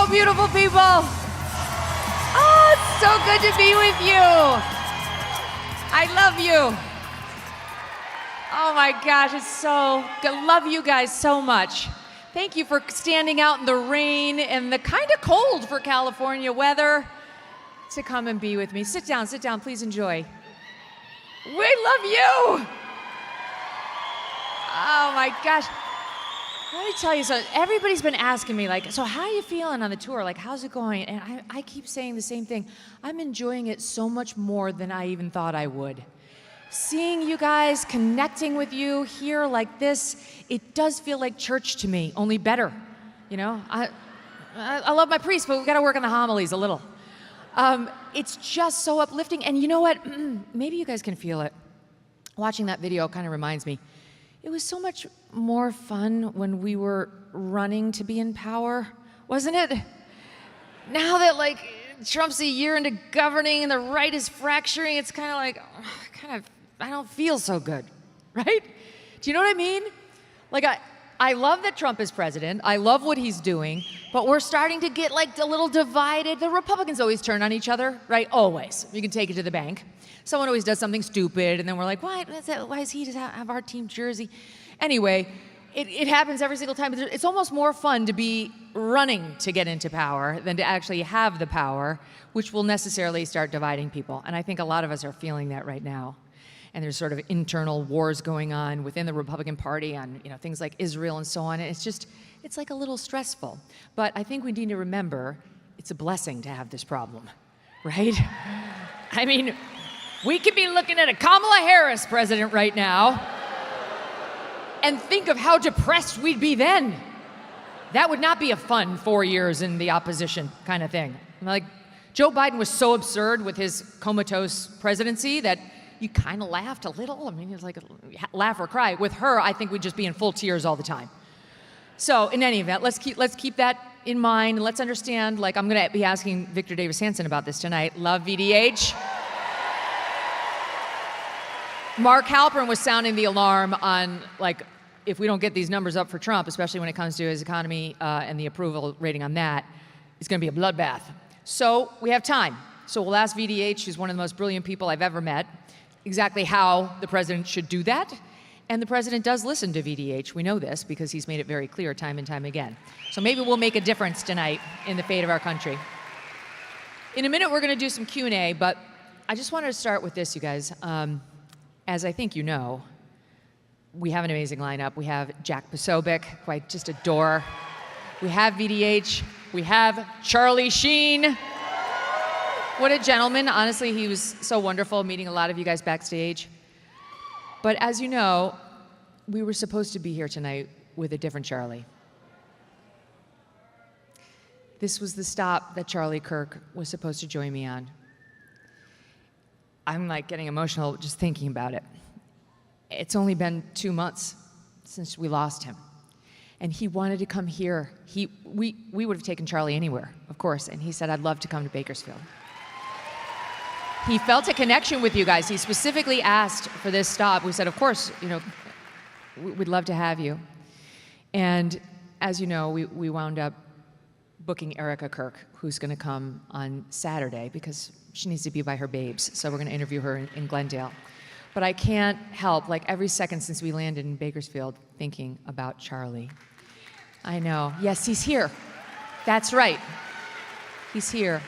beautiful people. Oh, it's so good to be with you. I love you. Oh my gosh, it's so good. Love you guys so much. Thank you for standing out in the rain and the kind of cold for California weather to come and be with me. Sit down, please enjoy. We love you. Oh my gosh. Let me tell you something. Everybody's been asking me, like, so how are you feeling on the tour? Like, how's it going? And I keep saying the same thing. I'm enjoying it so much more than I even thought I would. Seeing you guys, connecting with you here like this, it does feel like church to me, only better. You know, I love my priest, but we got to work on the homilies a little. It's just so uplifting. And you know what? Maybe you guys can feel it. Watching that video kind of reminds me. It was so much more fun when we were running to be in power, wasn't it? Now that, like, Trump's a year into governing and the right is fracturing, it's kind of like, I don't feel so good, right? Do you know what I mean? Like, I love that Trump is president. I love what he's doing, but we're starting to get, like, a little divided. The Republicans always turn on each other, right? Always. You can take it to the bank. Someone always does something stupid, and then we're like, why does he just have our team jersey? Anyway, it happens every single time. It's almost more fun to be running to get into power than to actually have the power, which will necessarily start dividing people. And I think a lot of us are feeling that right now. And there's sort of internal wars going on within the Republican Party on, you know, things like Israel and so on. And it's like a little stressful. But I think we need to remember it's a blessing to have this problem, right? I mean, we could be looking at a Kamala Harris president right now and think of how depressed we'd be then. That would not be a fun 4 years in the opposition kind of thing. Like, Joe Biden was so absurd with his comatose presidency that you kind of laughed a little. I mean, it's like a laugh or cry. With her, I think we'd just be in full tears all the time. So in any event, let's keep that in mind, and let's understand, like, I'm gonna be asking Victor Davis Hanson about this tonight. Love VDH. Mark Halperin was sounding the alarm on, like, if we don't get these numbers up for Trump, especially when it comes to his economy and the approval rating on that, it's gonna be a bloodbath. So we have time. So we'll ask VDH, who's one of the most brilliant people I've ever met, exactly how the president should do that. And the president does listen to VDH. We know this because he's made it very clear time and time again. So maybe we'll make a difference tonight in the fate of our country. In a minute, we're gonna do some Q&A, but I just wanted to start with this, you guys. As I think you know, we have an amazing lineup. We have Jack Posobiec, who I just adore. We have VDH. We have Charlie Sheen. What a gentleman. Honestly, he was so wonderful meeting a lot of you guys backstage. But as you know, we were supposed to be here tonight with a different Charlie. This was the stop that Charlie Kirk was supposed to join me on. I'm like getting emotional just thinking about it. It's only been 2 months since we lost him. And he wanted to come here. We would have taken Charlie anywhere, of course, and he said, I'd love to come to Bakersfield. He felt a connection with you guys. He specifically asked for this stop. We said, of course, you know, we'd love to have you. And as you know, we wound up booking Erica Kirk, who's gonna come on Saturday because she needs to be by her babes. So we're gonna interview her in Glendale. But I can't help, like, every second since we landed in Bakersfield, thinking about Charlie. I know, yes, he's here. That's right, he's here.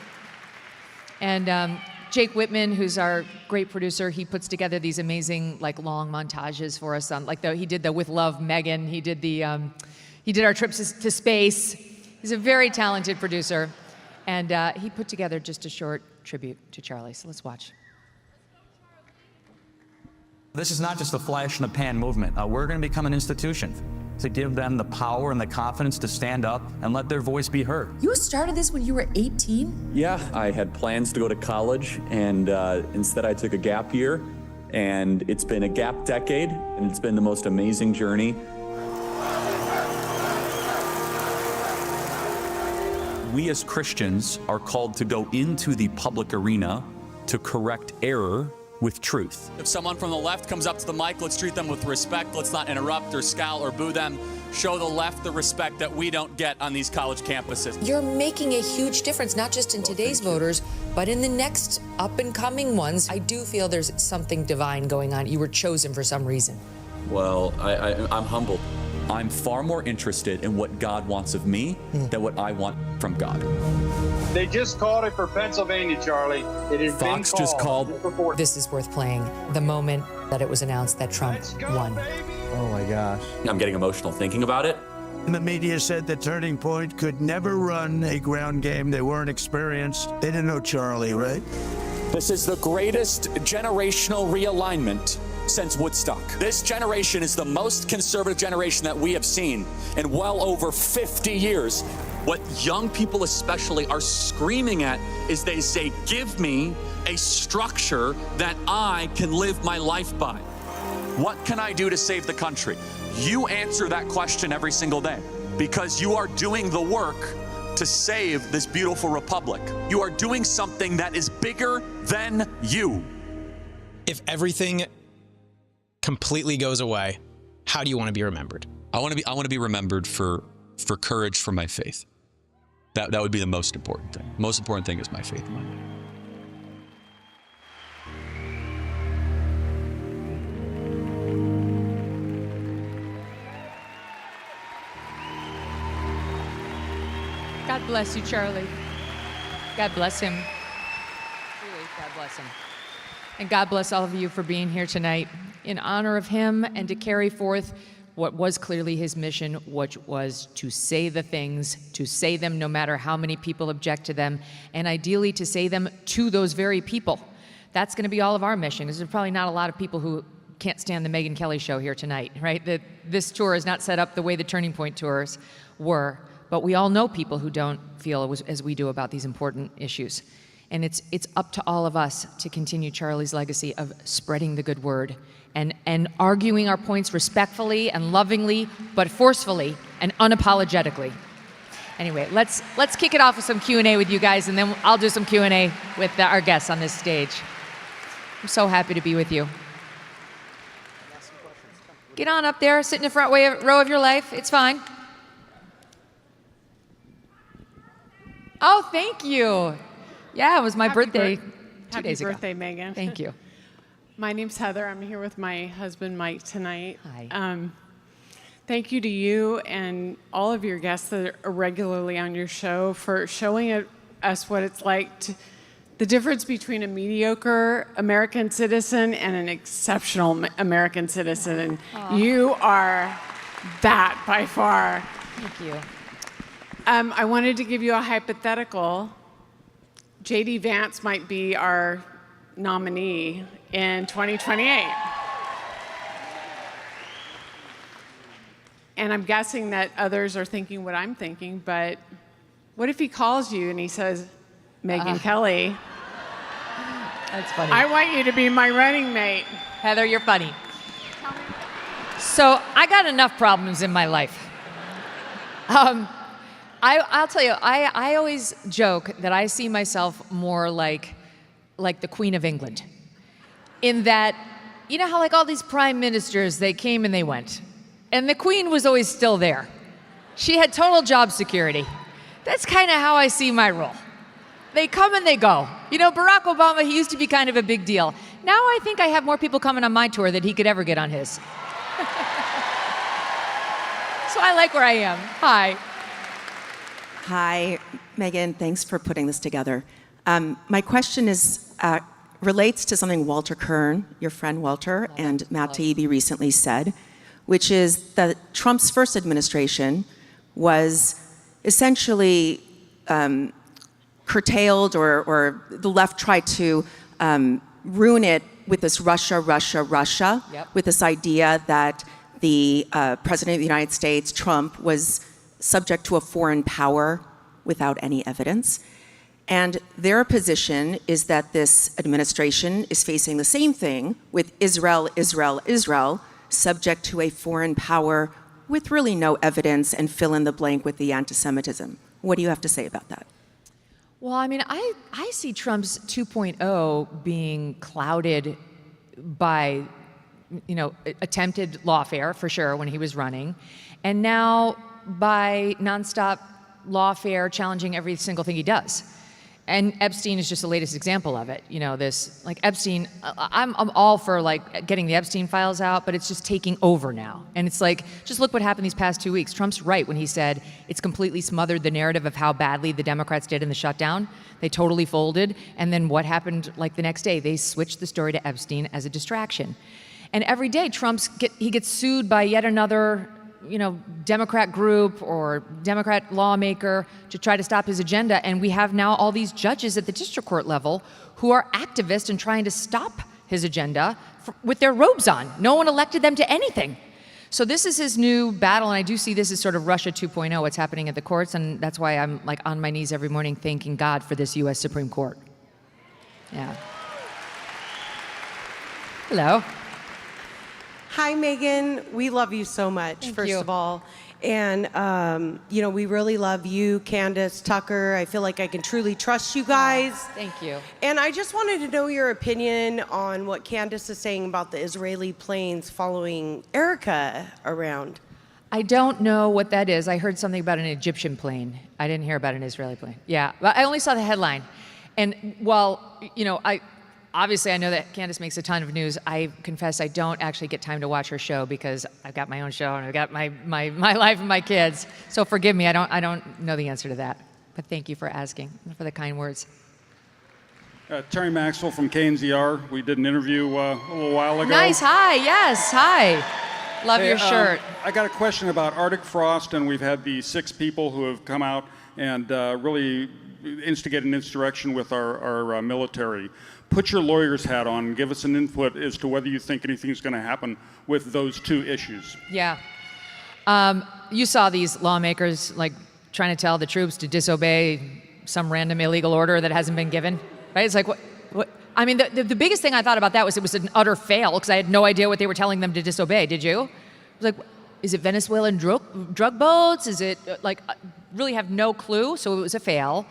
And Jake Whitman, who's our great producer, he puts together these amazing, like, long montages for us. Like, he did the With Love, Megyn. He did our trips to space. He's a very talented producer, and he put together just a short tribute to Charlie. So let's watch. This is not just a flash in the pan movement. We're going to become an institution to give them the power and the confidence to stand up and let their voice be heard. You started this when you were 18? Yeah, I had plans to go to college, and instead I took a gap year, and it's been a gap decade, and it's been the most amazing journey. We as Christians are called to go into the public arena to correct error with truth. If someone from the left comes up to the mic, let's treat them with respect. Let's not interrupt or scowl or boo them. show the left the respect that we don't get on these college campuses. You're making a huge difference, not just in today's voters, but in the next up-and-coming ones. I do feel there's something divine going on. You were chosen for some reason. Well, I'm humbled. I'm far more interested in what God wants of me than what I want from God. They just called it for Pennsylvania, Charlie. It has Fox been just called. This is worth playing. The moment that it was announced that Trump won. Oh my gosh. I'm getting emotional thinking about it. The media said the Turning Point could never run a ground game. They weren't experienced. They didn't know Charlie, right? This is the greatest generational realignment since Woodstock. This generation is the most conservative generation that we have seen in well over 50 years. What young people especially are screaming at is they say, give me a structure that I can live my life by. What can I do to save the country? You answer that question every single day because you are doing the work to save this beautiful republic. You are doing something that is bigger than you. If everything completely goes away, how do you want to be remembered? I want to be remembered for courage for my faith. That would be the most important thing. Most important thing is my faith in my life. God bless you, Charlie. God bless him. Truly, God bless him. And God bless all of you for being here tonight in honor of him and to carry forth what was clearly his mission, which was to say the things, to say them no matter how many people object to them, and ideally to say them to those very people. That's going to be all of our mission. There's probably not a lot of people who can't stand the Megyn Kelly show here tonight, right? That this tour is not set up the way the Turning Point tours were, but we all know people who don't feel as we do about these important issues. And it's up to all of us to continue Charlie's legacy of spreading the good word and arguing our points respectfully and lovingly, but forcefully and unapologetically. Anyway, let's kick it off with some Q&A with you guys, and then I'll do some Q&A with our guests on this stage. I'm so happy to be with you. Get on up there, sit in the front row of your life. It's fine. Oh, thank you. Yeah, it was my birthday 2 days ago. Happy birthday, Megyn. Thank you. My name's Heather. I'm here with my husband, Mike, tonight. Hi. Thank you to you and all of your guests that are regularly on your show for showing us what it's like the difference between a mediocre American citizen and an exceptional American citizen. And you are that by far. Thank you. I wanted to give you a hypothetical. J.D. Vance might be our nominee in 2028. And I'm guessing that others are thinking what I'm thinking, but what if he calls you and he says, Megyn Kelly, That's funny. I want you to be my running mate. Heather, you're funny. So I got enough problems in my life. I'll tell you, I always joke that I see myself more like the Queen of England. In that, you know how like all these prime ministers, they came and they went. And the Queen was always still there. She had total job security. That's kind of how I see my role. They come and they go. You know, Barack Obama, he used to be kind of a big deal. Now I think I have more people coming on my tour than he could ever get on his. So I like where I am. Hi. Hi, Megyn. Thanks for putting this together. My question is relates to something Walter Kern, your friend Walter, and Matt Taibbi recently said, which is that Trump's first administration was essentially curtailed, or the left tried to ruin it with this Russia, with this idea that the President of the United States, Trump, was subject to a foreign power without any evidence. And their position is that this administration is facing the same thing with Israel, subject to a foreign power with really no evidence, and fill in the blank with the anti-Semitism. What do you have to say about that? Well, I mean, I see Trump's 2.0 being clouded by, you know, attempted lawfare, for sure, when he was running, And now by nonstop lawfare challenging every single thing he does. And Epstein is just the latest example of it. This, like Epstein, I'm all for like getting the Epstein Files out, but it's just taking over now. And it's like, just look what happened these past 2 weeks. Trump's right when he said it's completely smothered the narrative of how badly the Democrats did in the shutdown. They totally folded. And then what happened like the next day? They switched the story to Epstein as a distraction. And every day he gets sued by yet another Democrat group or Democrat lawmaker to try to stop his agenda. And we have now all these judges at the district court level who are activists and trying to stop his agenda with their robes on. No one elected them to anything. So this is his new battle, and I do see this as sort of Russia 2.0, what's happening at the courts, and that's why I'm like on my knees every morning thanking God for this U.S. Supreme Court. Yeah. Hello. Hi, Megyn. We love you so much, first of all. And, we really love you, Candace, Tucker. I feel like I can truly trust you guys. Thank you. And I just wanted to know your opinion on what Candace is saying about the Israeli planes following Erica around. I don't know what that is. I heard something about an Egyptian plane. I didn't hear about an Israeli plane. Yeah, but I only saw the headline. And while, obviously, I know that Candace makes a ton of news. I confess I don't actually get time to watch her show because I've got my own show and I've got my life and my kids. So forgive me, I don't know the answer to that. But thank you for asking and for the kind words. Terry Maxwell from KNZR. We did an interview a little while ago. Nice, hi, yes, hi. Love your shirt. I got a question about Arctic frost, and we've had the 6 people who have come out and really instigate an insurrection with our military. Put your lawyer's hat on and give us an input as to whether you think anything's going to happen with those 2 issues. Yeah. You saw these lawmakers like trying to tell the troops to disobey some random illegal order that hasn't been given, right? It's like, what? I mean, the biggest thing I thought about that was it was an utter fail because I had no idea what they were telling them to disobey. Did you? I was like, is it Venezuelan drug boats? Is it really have no clue? So it was a fail.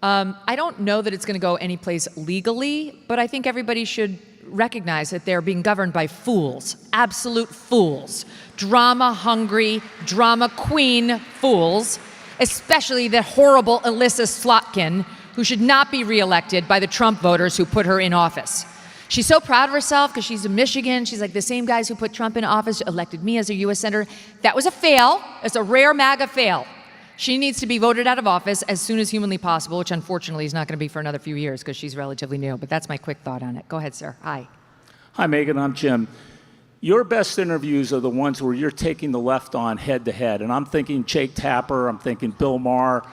I don't know that it's going to go anyplace legally, but I think everybody should recognize that they're being governed by fools, absolute fools, drama-hungry, drama queen fools, especially the horrible Alyssa Slotkin, who should not be reelected by the Trump voters who put her in office. She's so proud of herself because she's in Michigan. She's like the same guys who put Trump in office elected me as a U.S. senator. That was a fail. It's a rare MAGA fail. She needs to be voted out of office as soon as humanly possible, which unfortunately is not going to be for another few years because she's relatively new. But that's my quick thought on it. Go ahead, sir. Hi. Hi, Megyn. I'm Jim. Your best interviews are the ones where you're taking the left on head to head. And I'm thinking Jake Tapper. I'm thinking Bill Maher.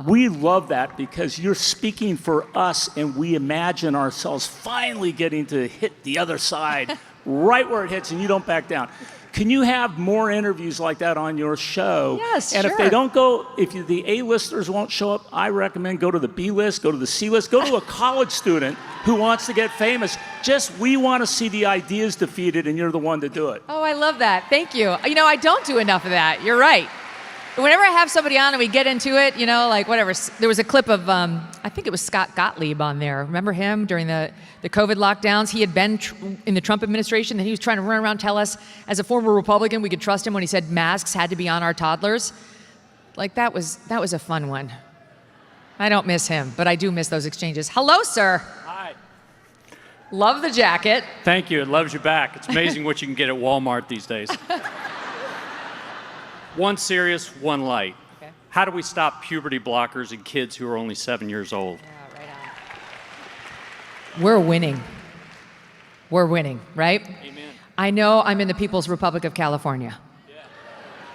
We love that because you're speaking for us and we imagine ourselves finally getting to hit the other side right where it hits and you don't back down. Can you have more interviews like that on your show? Yes, and sure. if they don't go, the A-listers won't show up, I recommend go to the B-list, go to the C-list, go to a college student who wants to get famous. We want to see the ideas defeated and you're the one to do it. Oh, I love that. Thank you. I don't do enough of that. You're right. Whenever I have somebody on and we get into it, whatever. There was a clip of, I think it was Scott Gottlieb on there. Remember him during the COVID lockdowns? He had been in the Trump administration, and he was trying to run around tell us, as a former Republican, we could trust him when he said masks had to be on our toddlers. That was a fun one. I don't miss him, but I do miss those exchanges. Hello, sir. Hi. Love the jacket. Thank you. It loves you back. It's amazing what you can get at Walmart these days. One serious, one light. Okay. How do we stop puberty blockers in kids who are only 7 years old? Yeah, right on. We're winning. We're winning, right? Amen. I know I'm in the People's Republic of California. Yeah.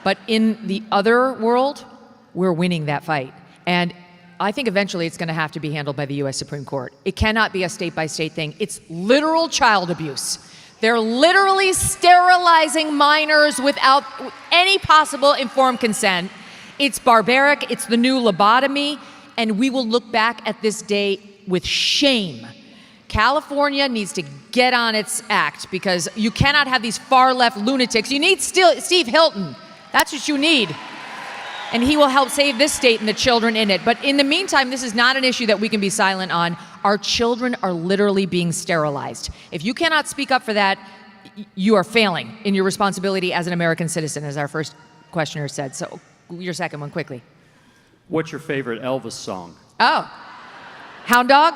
But in the other world, we're winning that fight. And I think eventually it's going to have to be handled by the U.S. Supreme Court. It cannot be a state-by-state thing. It's literal child abuse. They're literally sterilizing minors without any possible informed consent. It's barbaric. It's the new lobotomy. And we will look back at this day with shame. California needs to get on its act because you cannot have these far-left lunatics. You need Steve Hilton. That's what you need. And he will help save this state and the children in it. But in the meantime, this is not an issue that we can be silent on. Our children are literally being sterilized. If you cannot speak up for that, you are failing in your responsibility as an American citizen, as our first questioner said. So your second one, quickly. What's your favorite Elvis song? Oh, Hound Dog,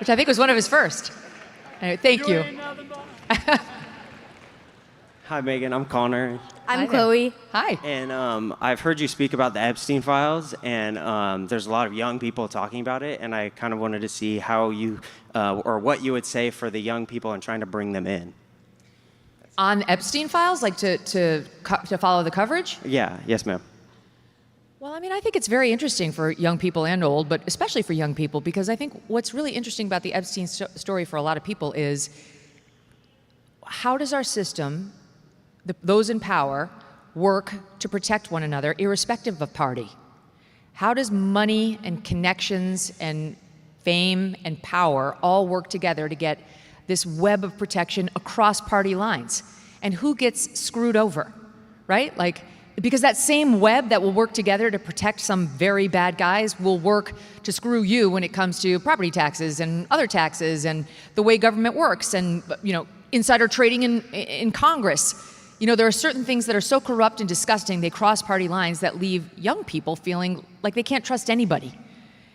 which I think was one of his first. Anyway, thank you. Hi, Megan. I'm Connor. I'm Chloe. Hi. And I've heard you speak about the Epstein Files, and there's a lot of young people talking about it, and I kind of wanted to see how you, or what you would say for the young people and trying to bring them in. On Epstein Files, like to follow the coverage? Yeah. Yes, ma'am. Well, I mean, I think it's very interesting for young people and old, but especially for young people, because I think what's really interesting about the Epstein story for a lot of people is how does our system, those in power, work to protect one another irrespective of party? How does money and connections and fame and power all work together to get this web of protection across party lines? And who gets screwed over, right? Like, because that same web that will work together to protect some very bad guys will work to screw you when it comes to property taxes and other taxes and the way government works and, you know, insider trading in Congress. You know, there are certain things that are so corrupt and disgusting, they cross party lines that leave young people feeling like they can't trust anybody,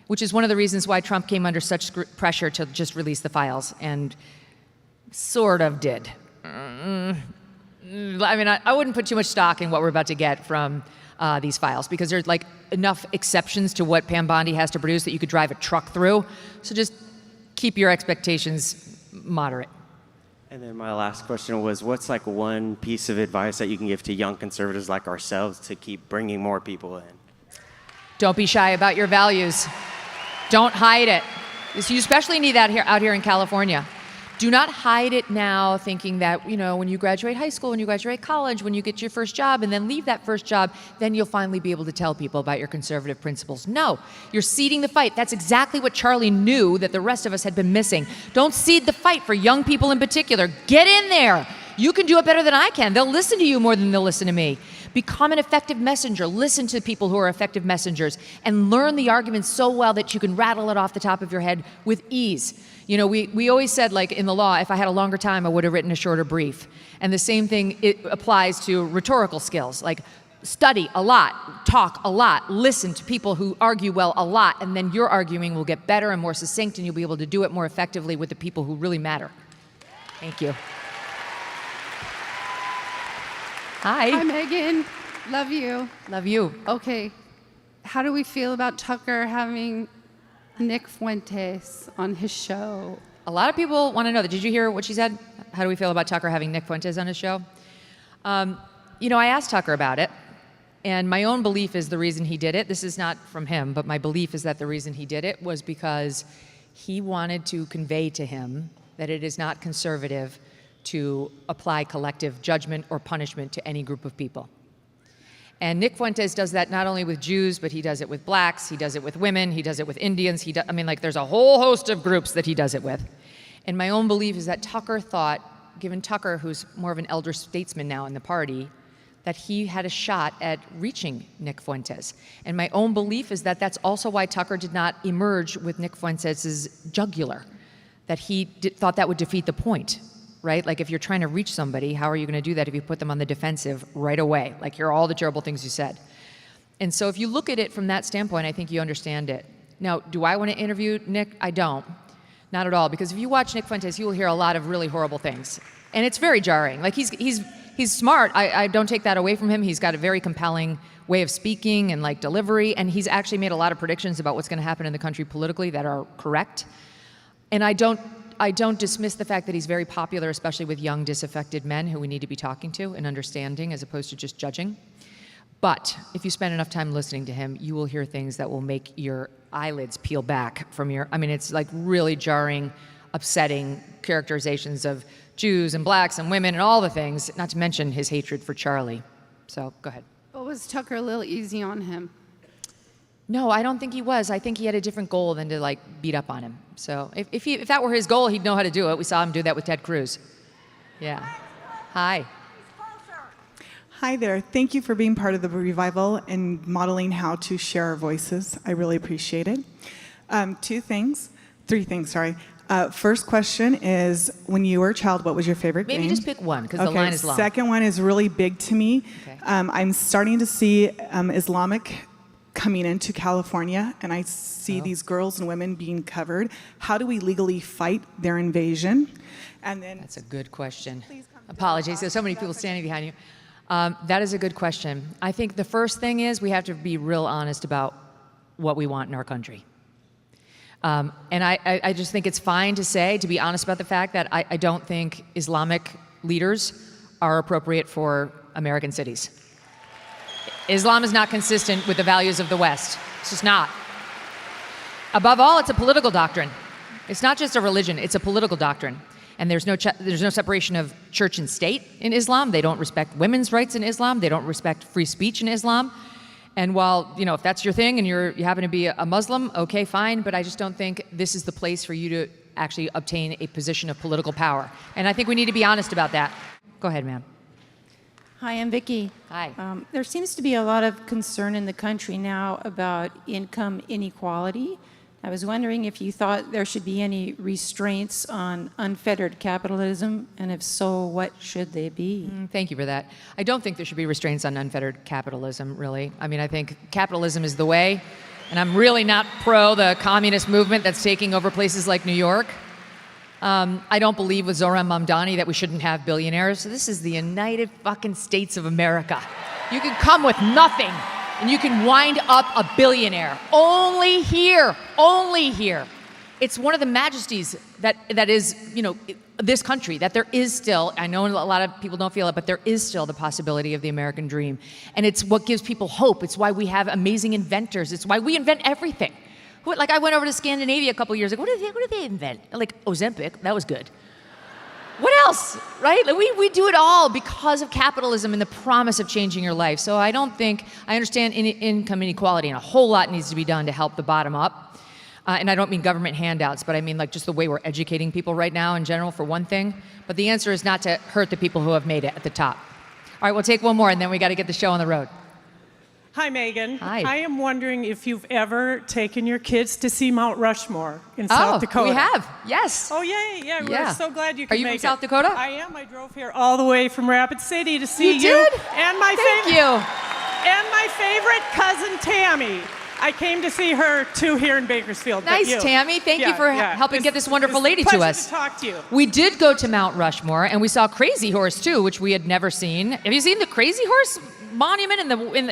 which is one of the reasons why Trump came under such pressure to just release the files, and sort of did. I mean, I wouldn't put too much stock in what we're about to get from these files, because there's like enough exceptions to what Pam Bondi has to produce that you could drive a truck through. So just keep your expectations moderate. And then my last question was, what's like one piece of advice that you can give to young conservatives like ourselves to keep bringing more people in? Don't be shy about your values. Don't hide it. You especially need that out here in California. Do not hide it now, thinking that, you know, when you graduate high school, when you graduate college, when you get your first job and then leave that first job, then you'll finally be able to tell people about your conservative principles. No, you're ceding the fight. That's exactly what Charlie knew that the rest of us had been missing. Don't cede the fight for young people in particular. Get in there. You can do it better than I can. They'll listen to you more than they'll listen to me. Become an effective messenger. Listen to people who are effective messengers and learn the arguments so well that you can rattle it off the top of your head with ease. You know, we always said, like in the law, if I had a longer time, I would have written a shorter brief. And the same thing, it applies to rhetorical skills. Like, study a lot, talk a lot, listen to people who argue well a lot, and then your arguing will get better and more succinct, and you'll be able to do it more effectively with the people who really matter. Thank you. Hi. Hi, Megan. Love you. Love you. Okay. How do we feel about Tucker having Nick Fuentes on his show? A lot of people want to know that. Did you hear what she said? How do we feel about Tucker having Nick Fuentes on his show? You know, I asked Tucker about it, and my own belief is the reason he did it, this is not from him, but my belief is that the reason he did it was because he wanted to convey to him that it is not conservative to apply collective judgment or punishment to any group of people. And Nick Fuentes does that not only with Jews, but he does it with blacks, he does it with women, he does it with Indians, I mean, like, there's a whole host of groups that he does it with. And my own belief is that Tucker thought, given Tucker, who's more of an elder statesman now in the party, that he had a shot at reaching Nick Fuentes. And my own belief is that that's also why Tucker did not emerge with Nick Fuentes' jugular, that he thought that would defeat the point. Right? Like, if you're trying to reach somebody, how are you going to do that if you put them on the defensive right away? Like, here are all the terrible things you said. And so if you look at it from that standpoint, I think you understand it. Now, do I want to interview Nick? I don't. Not at all. Because if you watch Nick Fuentes, you will hear a lot of really horrible things. And it's very jarring. Like, he's smart. I don't take that away from him. He's got a very compelling way of speaking and, like, delivery. And he's actually made a lot of predictions about what's going to happen in the country politically that are correct. And I don't dismiss the fact that he's very popular, especially with young, disaffected men who we need to be talking to and understanding as opposed to just judging. But if you spend enough time listening to him, you will hear things that will make your eyelids peel back from your, I mean, it's like really jarring, upsetting characterizations of Jews and blacks and women and all the things, not to mention his hatred for Charlie. So go ahead. But was Tucker a little easy on him? No, I don't think he was. I think he had a different goal than to, like, beat up on him. So if that were his goal, he'd know how to do it. We saw him do that with Ted Cruz. Yeah. Hi. Hi there. Thank you for being part of the revival and modeling how to share our voices. I really appreciate it. Three things, sorry. First question is, when you were a child, what was your favorite game? Maybe just pick one, because the line is long. Second one is really big to me. Okay. I'm starting to see Islamic coming into California, and I see these girls and women being covered. How do we legally fight their invasion? And then that's a good question. Apologies, there's so many people standing behind you. That is a good question. I think the first thing is we have to be real honest about what we want in our country. And I just think it's fine to say, to be honest about the fact that I don't think Islamic leaders are appropriate for American cities. Islam is not consistent with the values of the West. It's just not. Above all, it's a political doctrine. It's not just a religion, it's a political doctrine. And there's no separation of church and state in Islam. They don't respect women's rights in Islam. They don't respect free speech in Islam. And while, you know, if that's your thing and you happen to be a Muslim, okay, fine, but I just don't think this is the place for you to actually obtain a position of political power. And I think we need to be honest about that. Go ahead, ma'am. Hi, I'm Vicki. Hi. There seems to be a lot of concern in the country now about income inequality. I was wondering if you thought there should be any restraints on unfettered capitalism, and if so, what should they be? Thank you for that. I don't think there should be restraints on unfettered capitalism, really. I mean, I think capitalism is the way, and I'm really not pro the communist movement that's taking over places like New York. I don't believe with Zohran Mamdani that we shouldn't have billionaires. So this is the United fucking States of America. You can come with nothing, and you can wind up a billionaire. Only here, only here. It's one of the majesties that is, you know, this country, that there is still, I know a lot of people don't feel it, but there is still the possibility of the American dream. And it's what gives people hope. It's why we have amazing inventors. It's why we invent everything. Like, I went over to Scandinavia a couple years ago. What did they invent? Like, Ozempic, that was good. What else, right? Like, we do it all because of capitalism and the promise of changing your life. So I understand income inequality, and a whole lot needs to be done to help the bottom up. And I don't mean government handouts, but I mean like just the way we're educating people right now in general, for one thing. But the answer is not to hurt the people who have made it at the top. All right, we'll take one more, and then we got to get the show on the road. Hi, Megan. Hi. I am wondering if you've ever taken your kids to see Mount Rushmore in South Dakota. We have, yes. Oh, yay, yeah. We're so glad you could make it. Are you from South Dakota? I am. I drove here all the way from Rapid City to see you. did? And my Thank you. And my favorite cousin, Tammy. I came to see her, too, here in Bakersfield. Nice, Tammy. Thank you for helping get this wonderful lady to us. It's a pleasure to talk to you. We did go to Mount Rushmore, and we saw Crazy Horse, too, which we had never seen. Have you seen the Crazy Horse monument?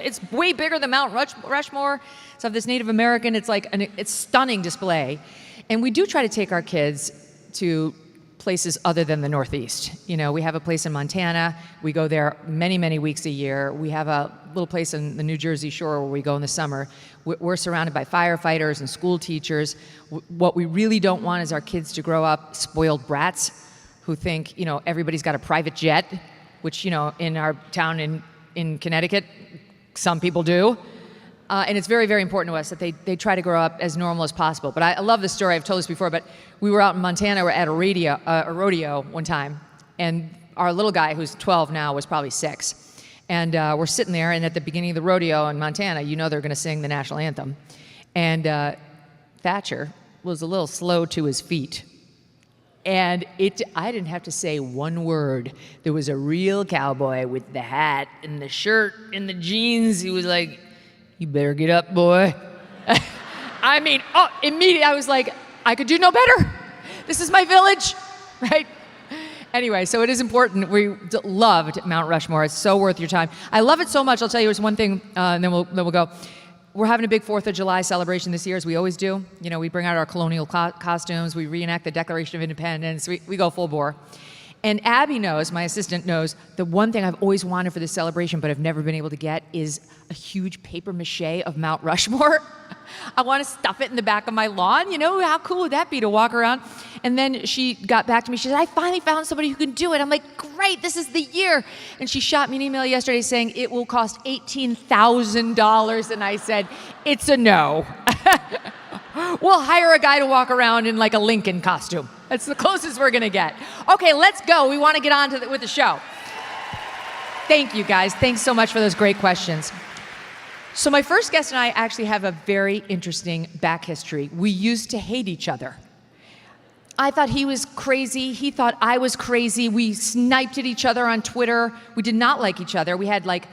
It's way bigger than Mount Rushmore. So this Native American, it's like it's stunning display. And we do try to take our kids to places other than the Northeast. You know, we have a place in Montana. We go there many, many weeks a year. We have a little place in the New Jersey shore where we go in the summer. We're surrounded by firefighters and school teachers. What we really don't want is our kids to grow up spoiled brats who think, you know, everybody's got a private jet, which, you know, in our town in Connecticut, some people do. And it's very, very important to us that they try to grow up as normal as possible. But I love this story. I've told this before, but we were out in Montana. We're at a rodeo one time, and our little guy, who's 12 now, was probably 6. And we're sitting there, and at the beginning of the rodeo in Montana, you know they're going to sing the national anthem. And Thatcher was a little slow to his feet. And I didn't have to say one word. There was a real cowboy with the hat and the shirt and the jeans. He was like, "You better get up, boy." I mean, immediately I was like, I could do no better. This is my village, right? Anyway, so it is important. We loved Mount Rushmore. It's so worth your time. I love it so much. I'll tell you, it's one thing, and then we'll go. We're having a big 4th of July celebration this year, as we always do. You know, we bring out our colonial costumes. We reenact the Declaration of Independence. We go full bore. And Abby knows, my assistant knows, the one thing I've always wanted for this celebration but I've never been able to get is a huge paper mache of Mount Rushmore. I want to stuff it in the back of my lawn. You know, how cool would that be to walk around? And then she got back to me. She said, "I finally found somebody who can do it." I'm like, "Great, this is the year." And she shot me an email yesterday saying it will cost $18,000. And I said, "It's a no." We'll hire a guy to walk around in like a Lincoln costume. That's the closest we're going to get. Okay, let's go. We want to get on with the show. Thank you, guys. Thanks so much for those great questions. So my first guest and I actually have a very interesting back history. We used to hate each other. I thought he was crazy. He thought I was crazy. We sniped at each other on Twitter. We did not like each other. We had like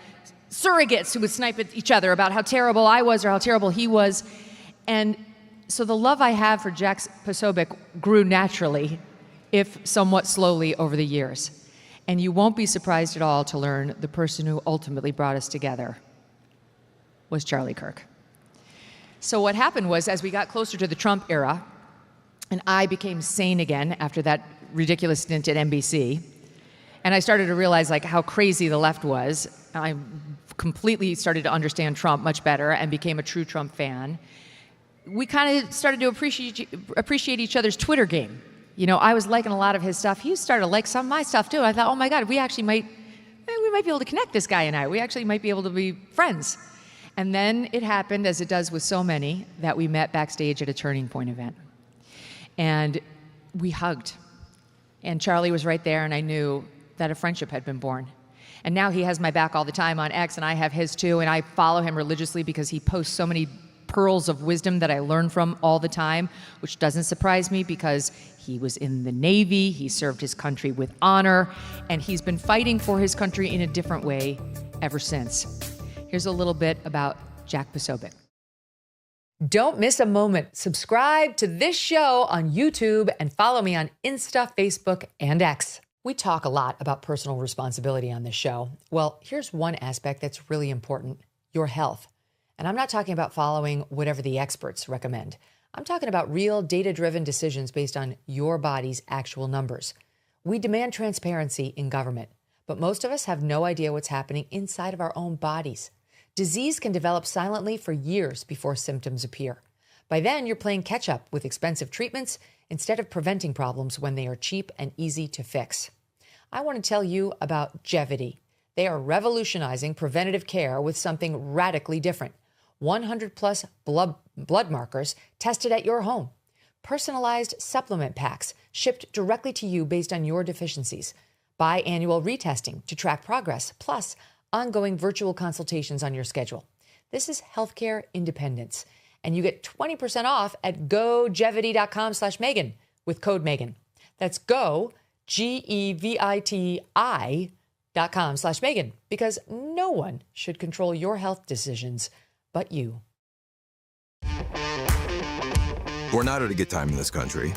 surrogates who would snipe at each other about how terrible I was or how terrible he was. And so the love I have for Jack Posobiec grew naturally, if somewhat slowly, over the years. And you won't be surprised at all to learn the person who ultimately brought us together was Charlie Kirk. So what happened was, as we got closer to the Trump era, and I became sane again after that ridiculous stint at NBC, and I started to realize like how crazy the left was, I completely started to understand Trump much better and became a true Trump fan. We kind of started to appreciate each other's Twitter game. You know, I was liking a lot of his stuff. He started to like some of my stuff too. I thought, oh my God, we might be able to connect, this guy and I. We actually might be able to be friends. And then it happened, as it does with so many, that we met backstage at a Turning Point event. And we hugged. And Charlie was right there, and I knew that a friendship had been born. And now he has my back all the time on X, and I have his too, and I follow him religiously because he posts so many pearls of wisdom that I learn from all the time, which doesn't surprise me because he was in the Navy, he served his country with honor, and he's been fighting for his country in a different way ever since. Here's a little bit about Jack Posobiec. Don't miss a moment. Subscribe to this show on YouTube and follow me on Insta, Facebook, and X. We talk a lot about personal responsibility on this show. Well, here's one aspect that's really important: your health. And I'm not talking about following whatever the experts recommend. I'm talking about real data-driven decisions based on your body's actual numbers. We demand transparency in government, but most of us have no idea what's happening inside of our own bodies. Disease can develop silently for years before symptoms appear. By then, you're playing catch-up with expensive treatments instead of preventing problems when they are cheap and easy to fix. I want to tell you about Jevity. They are revolutionizing preventative care with something radically different. 100-plus blood markers tested at your home. Personalized supplement packs shipped directly to you based on your deficiencies. Biannual retesting to track progress, plus ongoing virtual consultations on your schedule. This is healthcare independence, and you get 20% off at gojevity.com/Megyn with code Megyn. That's GEVITI.com/Megyn, because no one should control your health decisions but you. We're not at a good time in this country.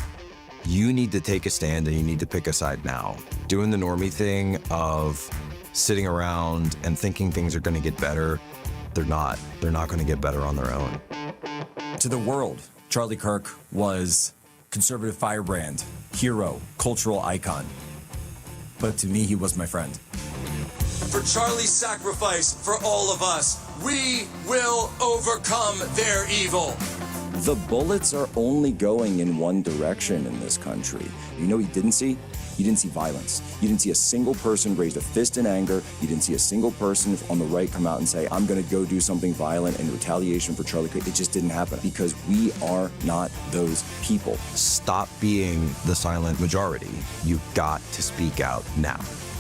You need to take a stand and you need to pick a side now. Doing the normie thing of sitting around and thinking things are going to get better, they're not. They're not going to get better on their own. To the world, Charlie Kirk was conservative firebrand, hero, cultural icon. But to me, he was my friend. For Charlie's sacrifice for all of us, we will overcome their evil. The bullets are only going in one direction in this country. You know what you didn't see? You didn't see violence. You didn't see a single person raise a fist in anger. You didn't see a single person on the right come out and say, I'm going to go do something violent in retaliation for Charlie Kirk. It just didn't happen because we are not those people. Stop being the silent majority. You've got to speak out now.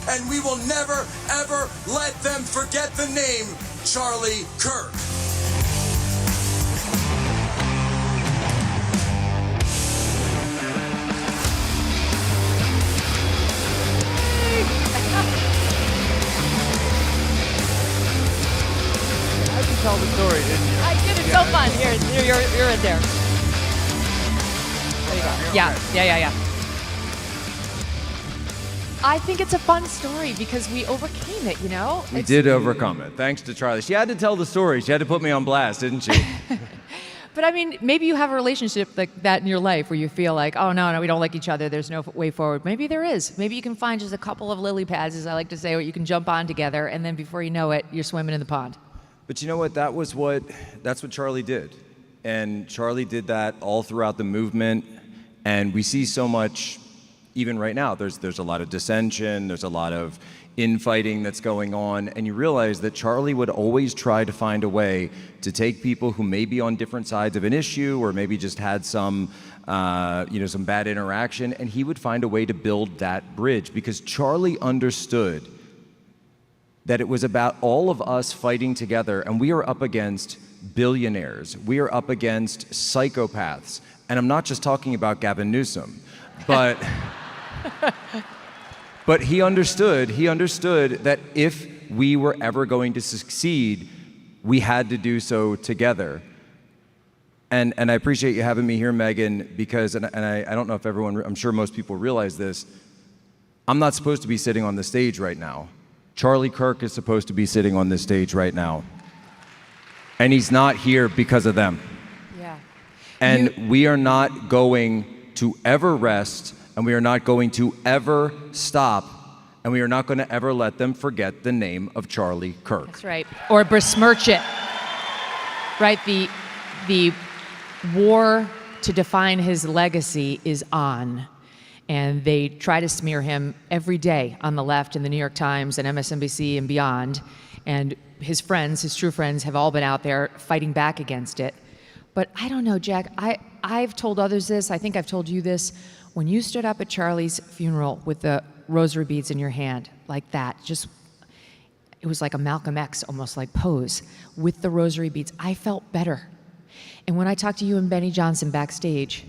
And we will never, ever let them forget the name Charlie Kirk. Tell the story, didn't you? I did. It's so fun. Here, you're in there. There you go. Yeah. I think it's a fun story because we overcame it, you know? We did overcome it, thanks to Charlie. She had to tell the story. She had to put me on blast, didn't she? But I mean, maybe you have a relationship like that in your life where you feel like, oh, no, we don't like each other. There's no way forward. Maybe there is. Maybe you can find just a couple of lily pads, as I like to say, where you can jump on together, and then before you know it, you're swimming in the pond. But you know what? That's what Charlie did. And Charlie did that all throughout the movement. And we see so much, even right now, there's a lot of dissension, there's a lot of infighting that's going on. And you realize that Charlie would always try to find a way to take people who may be on different sides of an issue or maybe just had some bad interaction, and he would find a way to build that bridge because Charlie understood that it was about all of us fighting together, and we are up against billionaires. We are up against psychopaths. And I'm not just talking about Gavin Newsom. But but he understood that if we were ever going to succeed, we had to do so together. And I appreciate you having me here, Megyn, because, and I don't know if everyone, I'm sure most people realize this, I'm not supposed to be sitting on the stage right now. Charlie Kirk is supposed to be sitting on this stage right now. And he's not here because of them. Yeah. And we are not going to ever rest, and we are not going to ever stop, and we are not going to ever let them forget the name of Charlie Kirk. That's right. Or besmirch it. Right? The war to define his legacy is on. And they try to smear him every day on the left in the New York Times and MSNBC and beyond. And his friends, his true friends, have all been out there fighting back against it. But I don't know, Jack, I've told others this, I think I've told you this, when you stood up at Charlie's funeral with the rosary beads in your hand, like that, just, it was like a Malcolm X almost like pose with the rosary beads, I felt better. And when I talked to you and Benny Johnson backstage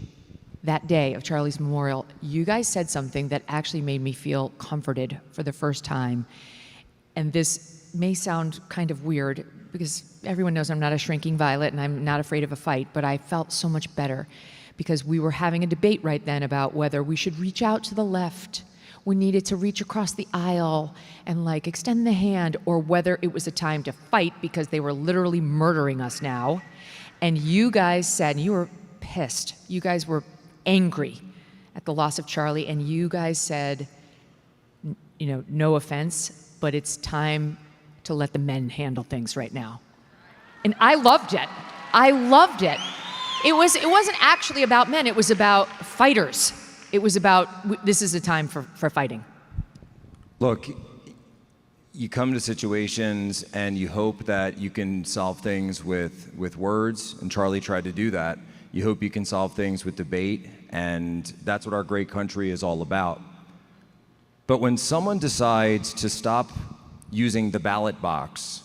that day of Charlie's memorial, you guys said something that actually made me feel comforted for the first time. And this may sound kind of weird because everyone knows I'm not a shrinking violet and I'm not afraid of a fight, but I felt so much better because we were having a debate right then about whether we should reach out to the left, we needed to reach across the aisle and like extend the hand, or whether it was a time to fight because they were literally murdering us now. And you guys said, and you were pissed, you guys were angry at the loss of Charlie, and you guys said, you know, no offense, but it's time to let the men handle things right now. And I loved it. I loved it. It wasn't actually about men, it was about fighters. It was about, this is a time for fighting. Look, you come to situations and you hope that you can solve things with words, and Charlie tried to do that. You hope you can solve things with debate, and that's what our great country is all about. But when someone decides to stop using the ballot box,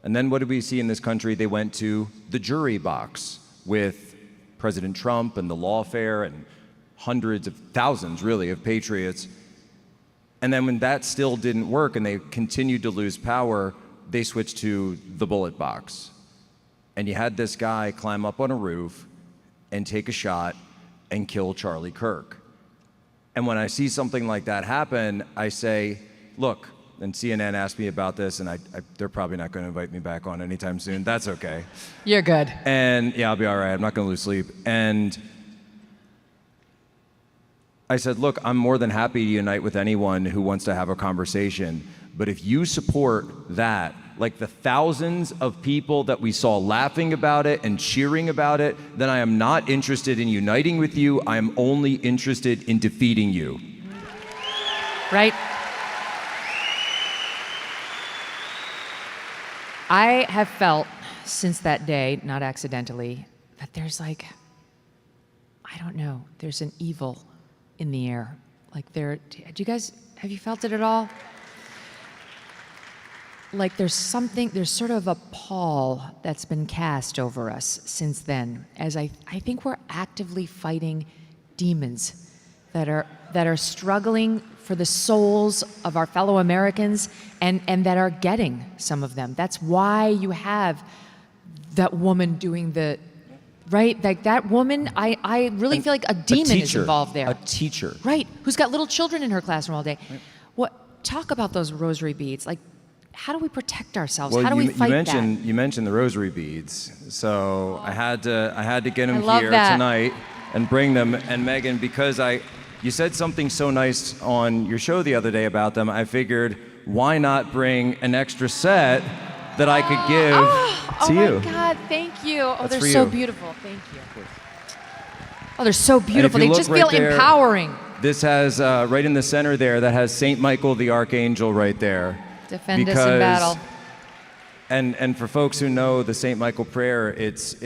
and then what did we see in this country? They went to the jury box with President Trump and the lawfare and hundreds of thousands, really, of patriots. And then when that still didn't work and they continued to lose power, they switched to the bullet box. And you had this guy climb up on a roof and take a shot and kill Charlie Kirk. And when I see something like that happen, I say, look, and CNN asked me about this, and they're probably not going to invite me back on anytime soon. That's okay. You're good. And yeah, I'll be all right. I'm not going to lose sleep. And I said, look, I'm more than happy to unite with anyone who wants to have a conversation. But if you support that, like the thousands of people that we saw laughing about it and cheering about it, then I am not interested in uniting with you. I am only interested in defeating you. Right? I have felt since that day, not accidentally, that there's like, I don't know, there's an evil in the air. Like do you guys, have you felt it at all? Like there's sort of a pall that's been cast over us since then, as I think we're actively fighting demons that are struggling for the souls of our fellow Americans and that are getting some of them. That's why you have that woman doing the, right? Like that woman, I really feel like a demon is involved there. A teacher. Right, who's got little children in her classroom all day. Right. Talk about those rosary beads. Like, how do we protect ourselves? Well, how do we fight that? You mentioned the rosary beads, so I had to get them love here that. tonight and bring them. And Megyn, because you said something so nice on your show the other day about them, I figured, why not bring an extra set that I could give to you? Oh my God, thank you. Oh, That's they're for so you. beautiful. Thank you. Oh, they're so beautiful. And They if you just look feel right there, empowering. This has, right in the center there, that has Saint Michael the Archangel right there. Defend us in battle. And for folks who know the St. Michael prayer, it's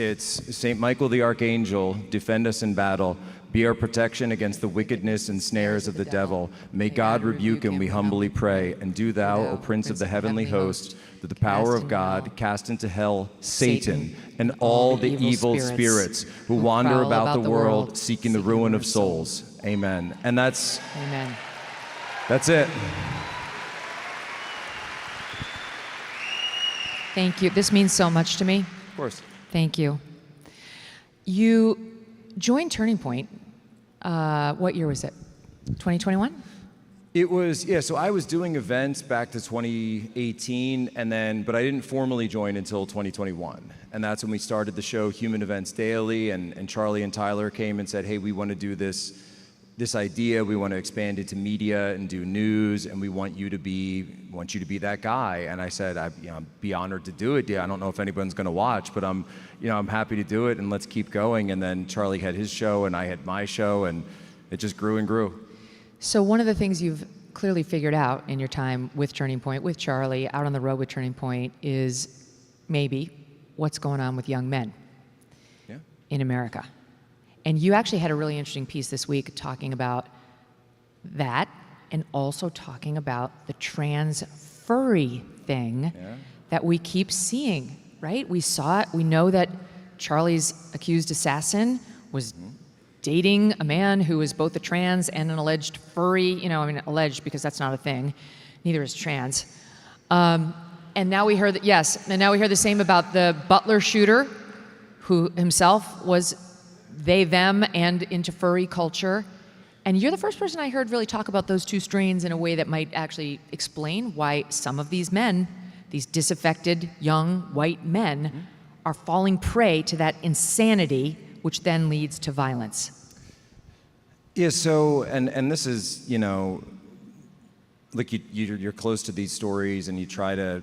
St. Michael the Archangel, defend us in battle, be our protection against the wickedness and snares of the devil. May God rebuke him, we humbly pray. And do thou, O Prince of the heavenly host, through the power of God, cast into hell Satan and all the evil spirits who wander about the world seeking the ruin of souls. Amen. And that's Amen. That's it. Thank you. This means so much to me. Of course. Thank you. You joined Turning Point. What year was it? 2021? It was, yeah, so I was doing events back to 2018, but I didn't formally join until 2021. And that's when we started the show Human Events Daily, and Charlie and Tyler came and said, hey, we want to do this idea, we want to expand it to media and do news, and we want you to be that guy. And I said, I'd be honored to do it. Yeah, I don't know if anyone's going to watch, but I'm happy to do it, and let's keep going. And then Charlie had his show, and I had my show, and it just grew and grew. So one of the things you've clearly figured out in your time with Turning Point, with Charlie, out on the road with Turning Point, is maybe what's going on with young men in America. And you actually had a really interesting piece this week talking about that, and also talking about the trans furry thing that we keep seeing, right? We saw it. We know that Charlie's accused assassin was dating a man who is both a trans and an alleged furry, alleged because that's not a thing. Neither is trans. And now we heard the same about the Butler shooter, who himself was they, them, and into furry culture. And you're the first person I heard really talk about those two strains in a way that might actually explain why some of these men, these disaffected young white men, are falling prey to that insanity, which then leads to violence. Yeah, so, and this is, like you're close to these stories and you try to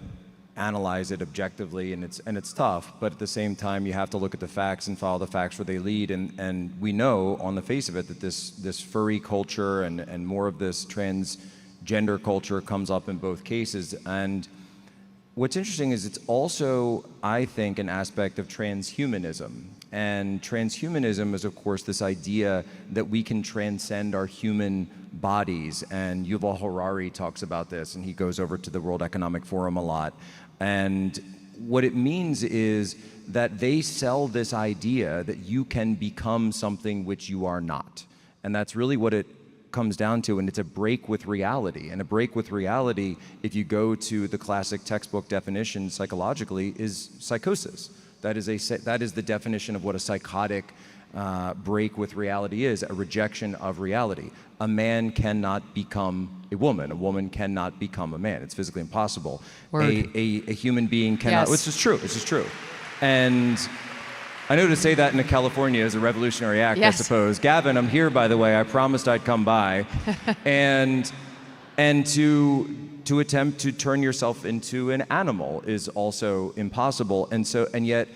analyze it objectively, and it's tough, but at the same time you have to look at the facts and follow the facts where they lead, and we know on the face of it that this furry culture and more of this transgender culture comes up in both cases. And what's interesting is it's also, I think, an aspect of transhumanism. And transhumanism is, of course, this idea that we can transcend our human bodies. And Yuval Harari talks about this, and he goes over to the World Economic Forum a lot. And what it means is that they sell this idea that you can become something which you are not. And that's really what it comes down to, and it's a break with reality. And a break with reality, if you go to the classic textbook definition psychologically, is psychosis. That is the definition of what a psychotic break with reality is, a rejection of reality. A man cannot become a woman cannot become a man. It's physically impossible. A human being cannot, Yes. This is true. And I know to say that in California is a revolutionary act, Yes. I suppose. Gavin, I'm here, by the way. I promised I'd come by. and to attempt to turn yourself into an animal is also impossible. And yet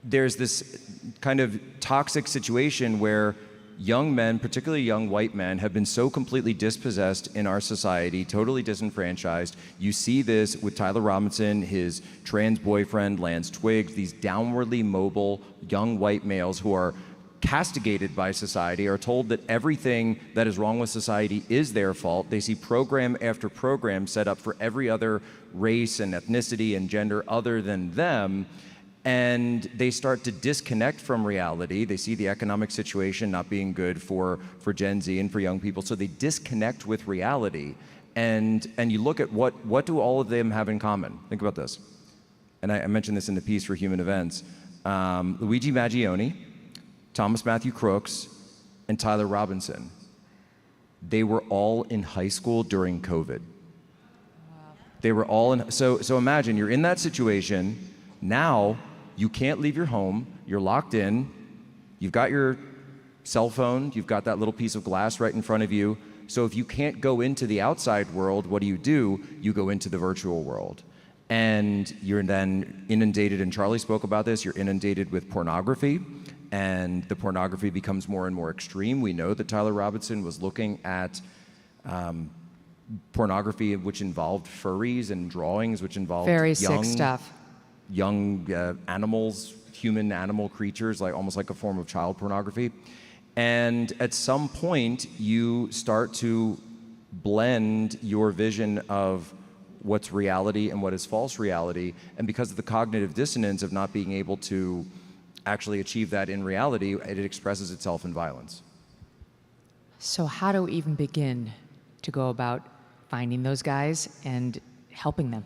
there's this kind of toxic situation where young men, particularly young white men, have been so completely dispossessed in our society, totally disenfranchised. You see this with Tyler Robinson, his trans boyfriend, Lance Twiggs, these downwardly mobile young white males who are castigated by society, are told that everything that is wrong with society is their fault. They see program after program set up for every other race and ethnicity and gender other than them. And they start to disconnect from reality. They see the economic situation not being good for Gen Z and for young people, so they disconnect with reality. And you look at what do all of them have in common? Think about this. And I mentioned this in the piece for Human Events. Luigi Mangione, Thomas Matthew Crooks, and Tyler Robinson. They were all in high school during COVID. They were all in, so imagine you're in that situation. Now you can't leave your home, you're locked in, you've got your cell phone, you've got that little piece of glass right in front of you. So if you can't go into the outside world, what do? You go into the virtual world. And you're then inundated, and Charlie spoke about this, you're inundated with pornography, and the pornography becomes more and more extreme. We know that Tyler Robinson was looking at pornography which involved furries and drawings which involved Very sick stuff. Young animals, human animal creatures, like almost like a form of child pornography. And at some point, you start to blend your vision of what's reality and what is false reality. And because of the cognitive dissonance of not being able to actually achieve that in reality, it expresses itself in violence. So how do we even begin to go about finding those guys and helping them?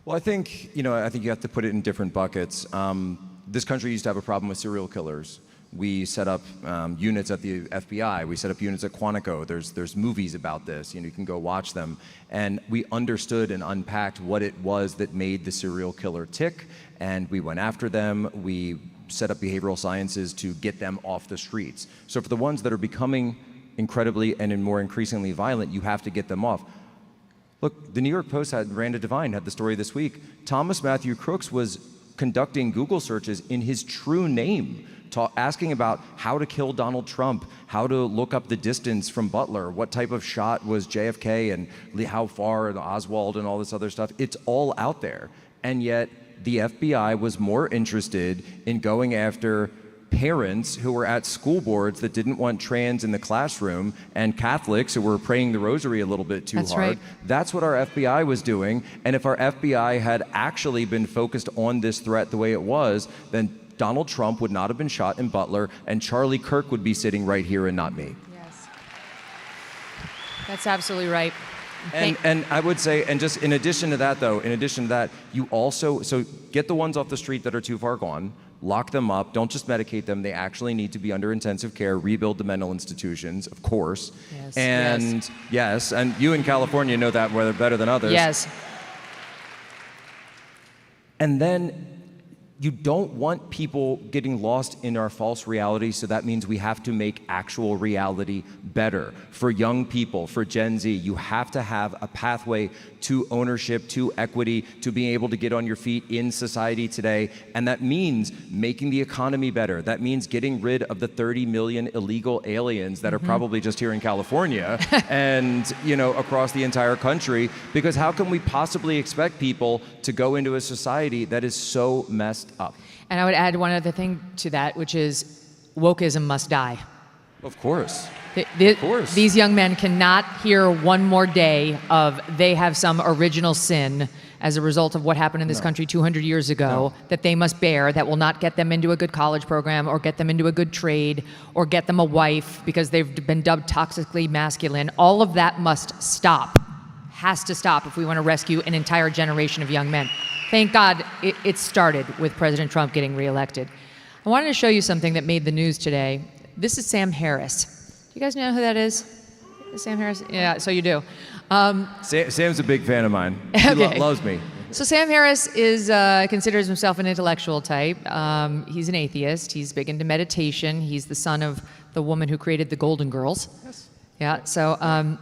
Well, I think you have to put it in different buckets. This country used to have a problem with serial killers. We set up units at the FBI. We set up units at Quantico. There's movies about this. You can go watch them. And we understood and unpacked what it was that made the serial killer tick. And we went after them. We set up behavioral sciences to get them off the streets. So for the ones that are becoming incredibly and more increasingly violent, you have to get them off. Look, the New York Post Miranda Devine had the story this week. Thomas Matthew Crooks was conducting Google searches in his true name, asking about how to kill Donald Trump, how to look up the distance from Butler, what type of shot was JFK and how far, and Oswald and all this other stuff. It's all out there. And yet the FBI was more interested in going after parents who were at school boards that didn't want trans in the classroom and Catholics who were praying the rosary a little bit too hard. Right. That's what our FBI was doing. And if our FBI had actually been focused on this threat the way it was, then Donald Trump would not have been shot in Butler and Charlie Kirk would be sitting right here and not me. Yes. That's absolutely right. And I would say, and just in addition to that, you also, so get the ones off the street that are too far gone, lock them up, don't just medicate them, they actually need to be under intensive care, rebuild the mental institutions, of course. Yes. And yes, and you in California know that better than others. Yes. And then you don't want people getting lost in our false reality, so that means we have to make actual reality better. For young people, for Gen Z, you have to have a pathway to ownership, to equity, to being able to get on your feet in society today. And that means making the economy better. That means getting rid of the 30 million illegal aliens that are probably just here in California and, across the entire country. Because how can we possibly expect people to go into a society that is so messed up? And I would add one other thing to that, which is wokeism must die. Of course. Of course. These young men cannot hear one more day of they have some original sin as a result of what happened in this country 200 years ago that they must bear, that will not get them into a good college program or get them into a good trade or get them a wife because they've been dubbed toxically masculine. All of that must stop. Has to stop if we want to rescue an entire generation of young men. Thank God it started with President Trump getting reelected. I wanted to show you something that made the news today. This is Sam Harris. Do you guys know who that is? Sam Harris? Yeah, so you do. Sam's a big fan of mine. Okay. He loves me. So Sam Harris considers himself an intellectual type. He's an atheist. He's big into meditation. He's the son of the woman who created the Golden Girls. Yes. Yeah, so...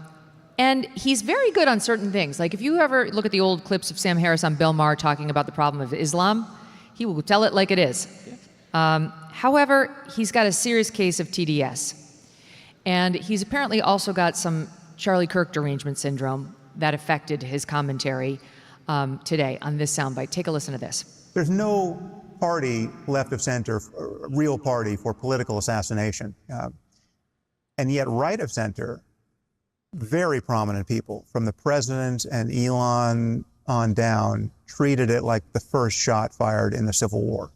and he's very good on certain things. Like if you ever look at the old clips of Sam Harris on Bill Maher talking about the problem of Islam, he will tell it like it is. However, he's got a serious case of TDS. And he's apparently also got some Charlie Kirk derangement syndrome that affected his commentary today on this soundbite. Take a listen to this. There's no party left of center, real party for political assassination. And yet right of center, very prominent people, from the president and Elon on down, treated it like the first shot fired in the Civil War.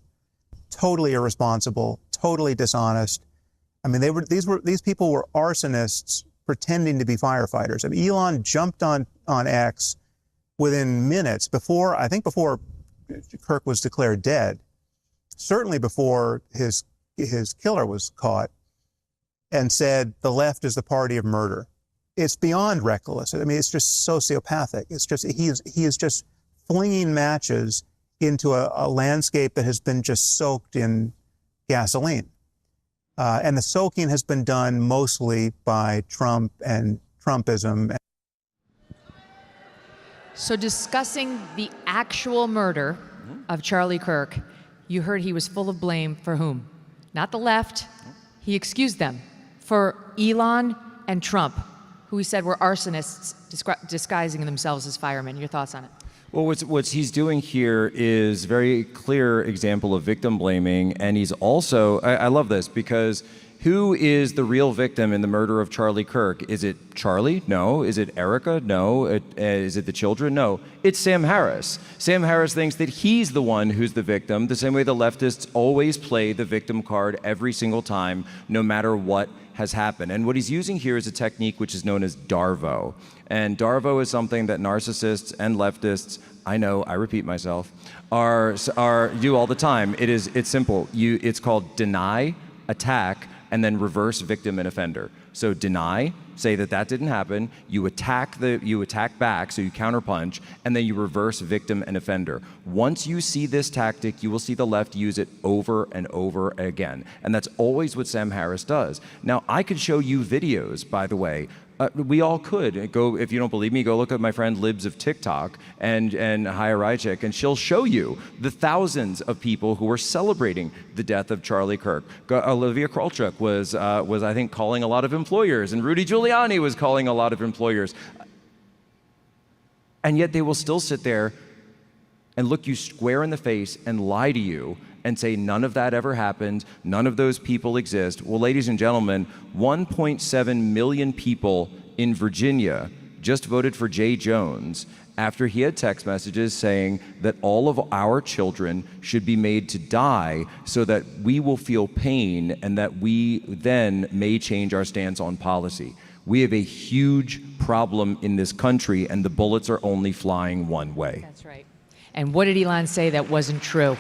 Totally irresponsible, totally dishonest. I mean, these people were arsonists pretending to be firefighters. I mean, Elon jumped on X within minutes before Kirk was declared dead, certainly before his killer was caught, and said the left is the party of murder. It's beyond reckless. I mean, it's just sociopathic. It's just, he is just flinging matches into a landscape that has been just soaked in gasoline. And the soaking has been done mostly by Trump and Trumpism. So discussing the actual murder of Charlie Kirk, you heard he was full of blame for whom? Not the left. He excused them for Elon and Trump, who he said were arsonists disguising themselves as firemen. Your thoughts on it? Well, what he's doing here is very clear example of victim blaming, and he's also, I love this because Who is the real victim in the murder of Charlie Kirk? Is it Charlie? No. Is it Erica? No. Is it the children? No. It's Sam Harris. Sam Harris thinks that he's the one who's the victim, the same way the leftists always play the victim card every single time, no matter what has happened. And what he's using here is a technique which is known as DARVO. And DARVO is something that narcissists and leftists, I know, I repeat myself, are do all the time. It's simple. It's called deny, attack, and then reverse victim and offender. So deny, say that didn't happen. You attack back, so you counterpunch, and then you reverse victim and offender. Once you see this tactic, you will see the left use it over and over again. And that's always what Sam Harris does. Now, I could show you videos, by the way. We all could. Go, if you don't believe me, go look at my friend Libs of TikTok and Haya Rychik, and she'll show you the thousands of people who were celebrating the death of Charlie Kirk. Olivia Krolchuk was I think, calling a lot of employers, and Rudy Giuliani was calling a lot of employers. And yet they will still sit there and look you square in the face and lie to you and say none of that ever happened, none of those people exist. Well, ladies and gentlemen, 1.7 million people in Virginia just voted for Jay Jones after he had text messages saying that all of our children should be made to die so that we will feel pain and that we then may change our stance on policy. We have a huge problem in this country, and the bullets are only flying one way. That's right. And what did Elon say that wasn't true?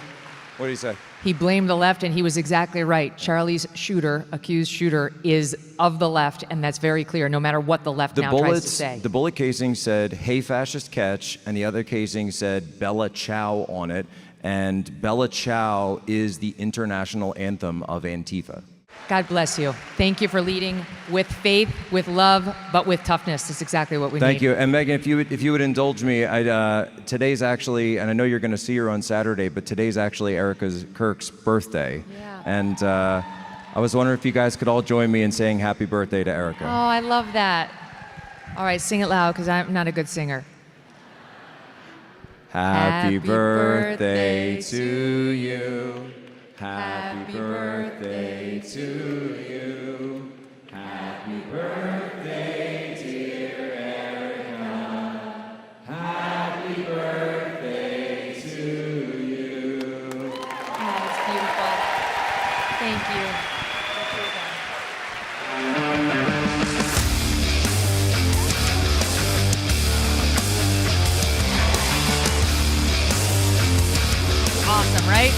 What did he say? He blamed the left, and he was exactly right. Charlie's accused shooter, is of the left, and that's very clear, no matter what the left tries to say. The bullet casing said, "Hey, fascist, catch," and the other casing said, "Bella Ciao" on it, and Bella Ciao is the international anthem of Antifa. God bless you. Thank you for leading with faith, with love, but with toughness. That's exactly what we need. Thank you. And Megyn, if you would indulge me, today's actually, and I know you're going to see her on Saturday, but today's actually Erica Kirk's birthday. Yeah. And I was wondering if you guys could all join me in saying happy birthday to Erica. Oh, I love that. All right, sing it loud, because I'm not a good singer. Happy birthday to you. Happy birthday to you. Happy birthday, dear Erica. Happy birthday to you. Oh, it's beautiful. Thank you. Awesome, right?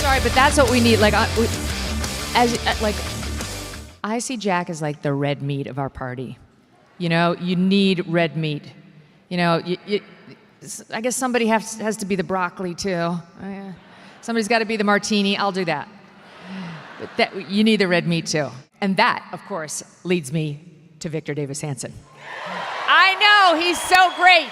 Sorry, but that's what we need. Like, I see Jack as like the red meat of our party. You know, you need red meat. You know, I guess somebody has to be the broccoli too. Somebody's got to be the martini. I'll do that. But you need the red meat too. And that, of course, leads me to Victor Davis Hanson. I know, he's so great.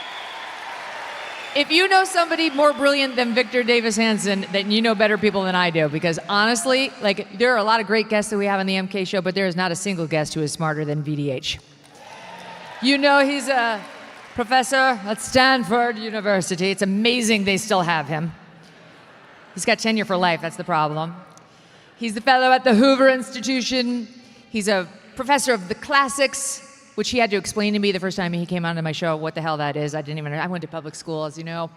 If you know somebody more brilliant than Victor Davis Hanson, then you know better people than I do. Because honestly, like, there are a lot of great guests that we have on the MK show, but there is not a single guest who is smarter than VDH. You know, he's a professor at Stanford University. It's amazing they still have him. He's got tenure for life, that's the problem. He's the fellow at the Hoover Institution. He's a professor of the classics, which he had to explain to me the first time he came onto my show what the hell that is. I went to public school, as you know.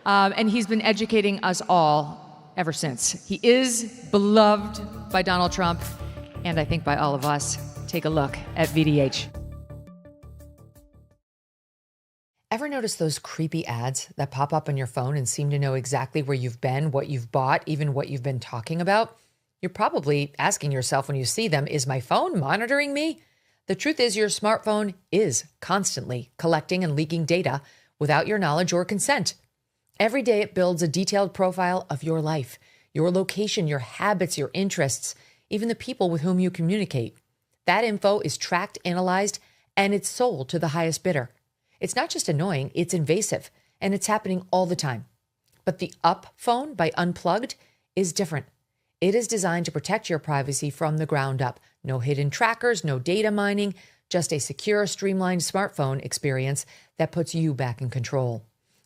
And he's been educating us all ever since. He is beloved by Donald Trump, and I think by all of us. Take a look at VDH. Ever notice those creepy ads that pop up on your phone and seem to know exactly where you've been, what you've bought, even what you've been talking about? You're probably asking yourself when you see them, is my phone monitoring me? The truth is your smartphone is constantly collecting and leaking data without your knowledge or consent. Every day it builds a detailed profile of your life, your location, your habits, your interests, even the people with whom you communicate. That info is tracked, analyzed, and it's sold to the highest bidder. It's not just annoying, it's invasive, and it's happening all the time. But the Up phone by Unplugged is different. It is designed to protect your privacy from the ground up. No hidden trackers, no data mining, just a secure, streamlined smartphone experience that puts you back in control.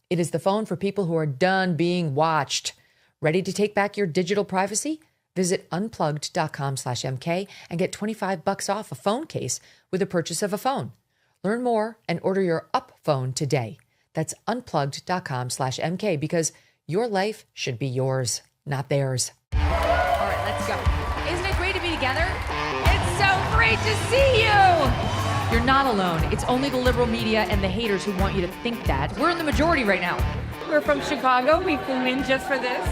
It is the phone for people who are done being watched. Ready to take back your digital privacy? Visit unplugged.com/MK and get $25 off a phone case with the purchase of a phone. Learn more and order your Up phone today. That's unplugged.com/MK because your life should be yours, not theirs. All right, let's go. Isn't it great to be together? It's so great to see you. You're not alone. It's only the liberal media and the haters who want you to think that. We're in the majority right now. We're from Chicago. We flew in just for this.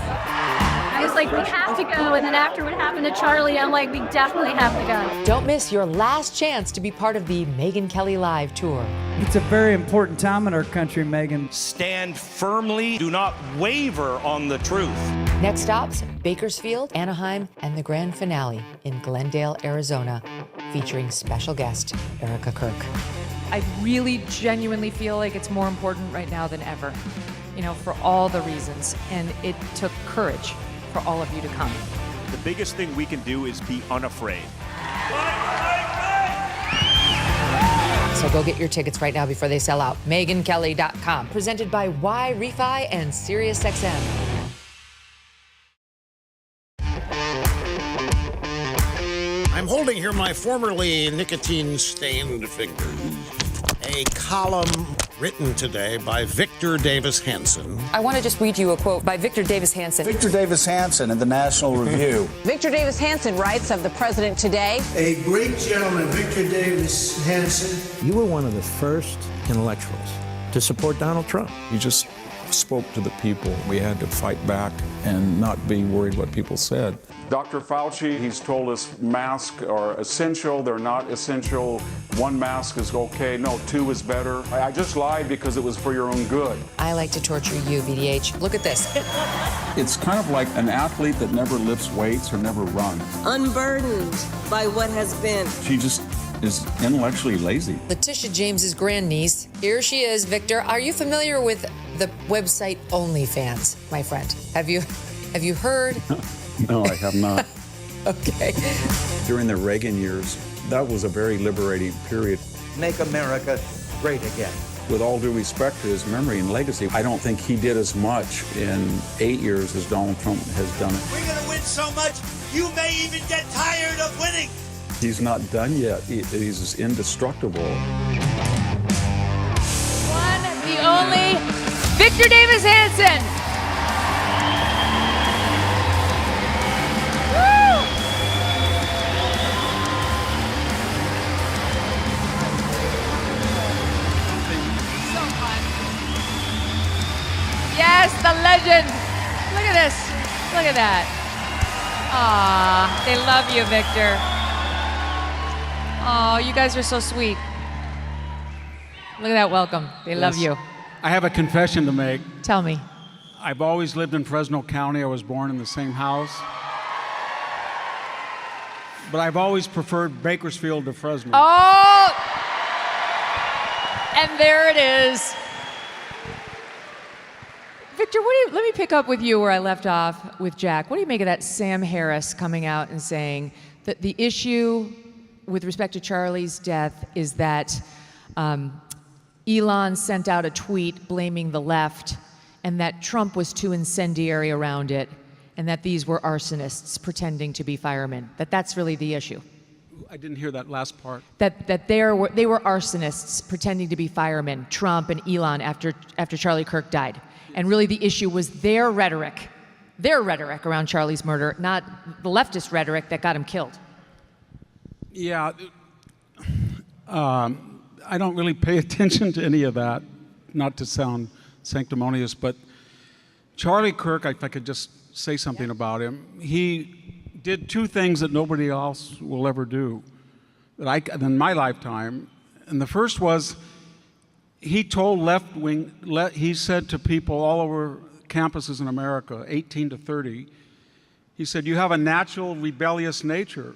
I was like, we have to go. And then after what happened to Charlie, I'm like, we definitely have to go. Don't miss your last chance to be part of the Megyn Kelly Live Tour. It's a very important time in our country, Megyn. Stand firmly. Do not waver on the truth. Next stops, Bakersfield, Anaheim, and the grand finale in Glendale, Arizona, featuring special guest Erica Kirk. I really genuinely feel like it's more important right now than ever, for all the reasons. And it took courage for all of you to come. The biggest thing we can do is be unafraid. So go get your tickets right now before they sell out. MegynKelly.com. Presented by Y-Refi and SiriusXM. I'm holding here my formerly nicotine-stained fingers. A column written today by Victor Davis Hanson. I want to just read you a quote by Victor Davis Hanson. Victor Davis Hanson in the National Review. Victor Davis Hanson writes of the president today. A great gentleman, Victor Davis Hanson. You were one of the first intellectuals to support Donald Trump. You just spoke to the people. We had to fight back and not be worried what people said. Dr. Fauci, he's told us masks are essential. They're not essential. One mask is okay. No, two is better. I just lied because it was for your own good. I like to torture you, VDH. Look at this. It's kind of like an athlete that never lifts weights or never runs. Unburdened by what has been. She just is intellectually lazy. Letitia James's grandniece. Here she is, Victor. Are you familiar with the website OnlyFans, my friend? Have you heard? No, I have not. Okay. During the Reagan years, that was a very liberating period. Make America great again. With all due respect to his memory and legacy, I don't think he did as much in 8 years as Donald Trump has done it. We're going to win so much, you may even get tired of winning. He's not done yet. He's indestructible. One, the only, Victor Davis Hanson. Woo! So fun. Yes, the legend. Look at this. Look at that. Aw, they love you, Victor. Oh, you guys are so sweet. Look at that welcome. They love you. I have a confession to make. Tell me. I've always lived in Fresno County. I was born in the same house. But I've always preferred Bakersfield to Fresno. Oh! And there it is. Victor, let me pick up with you where I left off with Jack. What do you make of that Sam Harris coming out and saying that the issue with respect to Charlie's death is that Elon sent out a tweet blaming the left and that Trump was too incendiary around it and that these were arsonists pretending to be firemen, that's really the issue? I didn't hear that last part. That they were arsonists pretending to be firemen, Trump and Elon, after Charlie Kirk died. And really the issue was their rhetoric around Charlie's murder, not the leftist rhetoric that got him killed. Yeah, I don't really pay attention to any of that, not to sound sanctimonious, but Charlie Kirk, if I could just say something about him, he did two things that nobody else will ever do in my lifetime. And the first was he told he said to people all over campuses in America, 18 to 30, he said, you have a natural rebellious nature.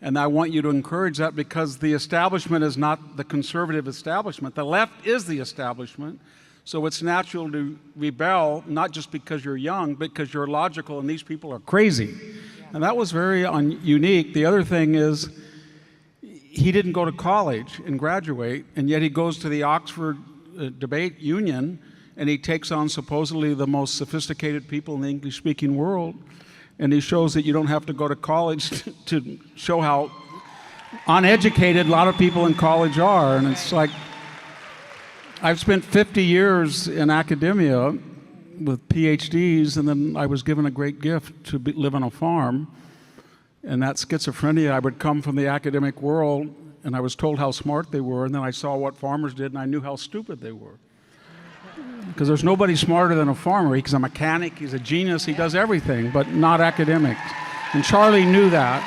And I want you to encourage that because the establishment is not the conservative establishment. The left is the establishment. So it's natural to rebel, not just because you're young, but because you're logical and these people are crazy. And that was very unique. The other thing is he didn't go to college and graduate, and yet he goes to the Oxford Debate Union, and he takes on supposedly the most sophisticated people in the English-speaking world. And he shows that you don't have to go to college to show how uneducated a lot of people in college are. And it's like, I've spent 50 years in academia with PhDs, and then I was given a great gift to live on a farm. And that schizophrenia, I would come from the academic world, and I was told how smart they were, and then I saw what farmers did, and I knew how stupid they were. Because there's nobody smarter than a farmer. He's a mechanic, he's a genius, he does everything, but not academics. And Charlie knew that.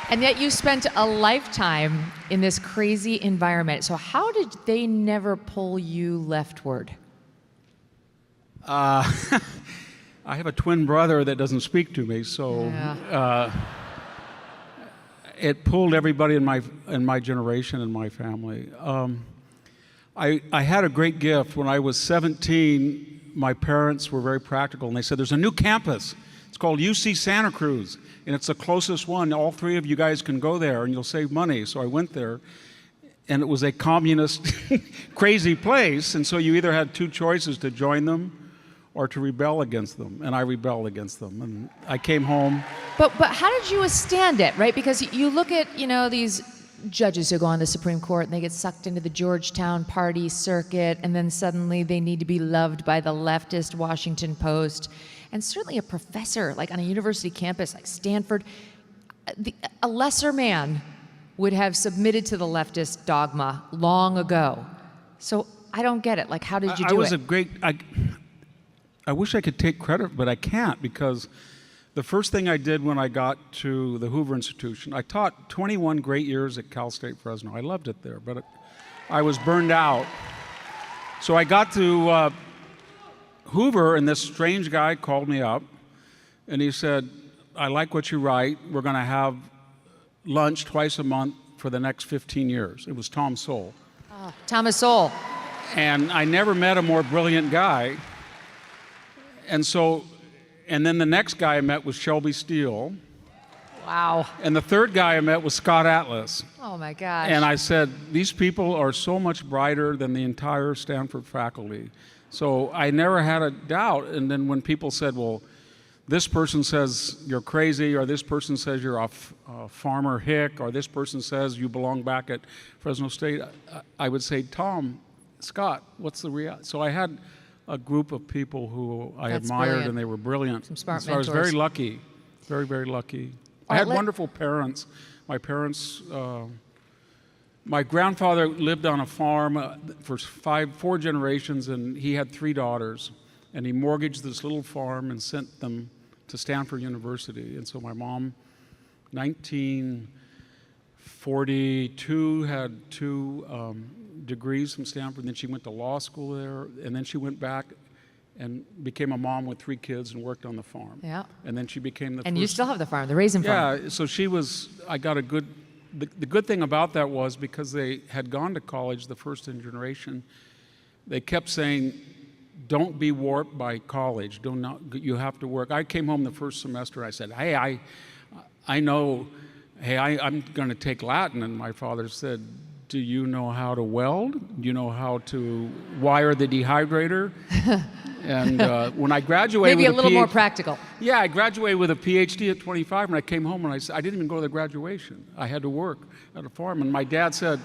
And yet you spent a lifetime in this crazy environment. So how did they never pull you leftward? I have a twin brother that doesn't speak to me, so it pulled everybody in my generation and my family. I had a great gift. When I was 17, my parents were very practical, and they said, there's a new campus. It's called UC Santa Cruz, and it's the closest one. All three of you guys can go there, and you'll save money. So I went there, and it was a communist, crazy place, and so you either had two choices, to join them or to rebel against them, and I rebelled against them, and I came home. But how did you withstand it, right? Because you look at, these judges who go on the Supreme Court and they get sucked into the Georgetown party circuit, and then suddenly they need to be loved by the leftist Washington Post. And certainly a professor, like on a university campus like Stanford, a lesser man would have submitted to the leftist dogma long ago. So I don't get it. Like, how did you do it? I wish I could take credit, but I can't, because the first thing I did when I got to the Hoover Institution, I taught 21 great years at Cal State Fresno. I loved it there, but I was burned out. So I got to Hoover, and this strange guy called me up, and he said, I like what you write. We're going to have lunch twice a month for the next 15 years. It was Tom Sowell. Oh, Thomas Sowell. And I never met a more brilliant guy. And then the next guy I met was Shelby Steele. Wow. And the third guy I met was Scott Atlas. Oh my gosh. And I said, these people are so much brighter than the entire Stanford faculty. So I never had a doubt. And then when people said, well, this person says you're crazy, or this person says you're a farmer hick, or this person says you belong back at Fresno State, I would say, Tom, Scott, what's the reality? So I had a group of people who I admired, brilliant. And they were brilliant. Some smart so mentors. I was very lucky, very, very lucky. I had wonderful parents. My parents, my grandfather lived on a farm for 4 generations, and he had 3 daughters. And he mortgaged this little farm and sent them to Stanford University. And so my mom, 1942, had 2 degrees from Stanford, and then she went to law school there, and then she went back and became a mom with 3 kids and worked on the farm. Yeah. And then she became the And first, you still have the farm, the raisin farm. Yeah, so I got a good, the good thing about that was, because they had gone to college, the first generation, they kept saying, don't be warped by college. You have to work. I came home the first semester, I said, hey, I know, I'm going to take Latin. And my father said, do you know how to weld? Do you know how to wire the dehydrator? And when I graduated, maybe a little more practical. Yeah, I graduated with a PhD at 25, and I came home and I said, I didn't even go to the graduation. I had to work at a farm. And my dad said,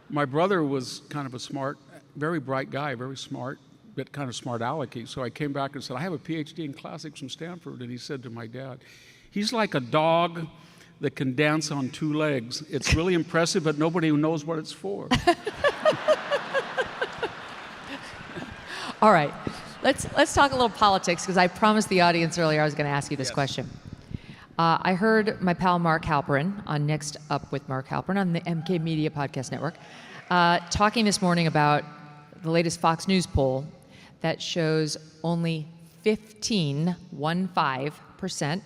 my brother was kind of a smart, very bright guy, very smart, but kind of smart alecky. So I came back and said, I have a PhD in classics from Stanford. And he said to my dad, he's like a dog that can dance on 2 legs. It's really impressive, but nobody knows what it's for. All right, let's talk a little politics, because I promised the audience earlier I was going to ask you this question. I heard my pal Mark Halperin on Next Up with Mark Halperin on the MK Media Podcast Network talking this morning about the latest Fox News poll that shows only 15%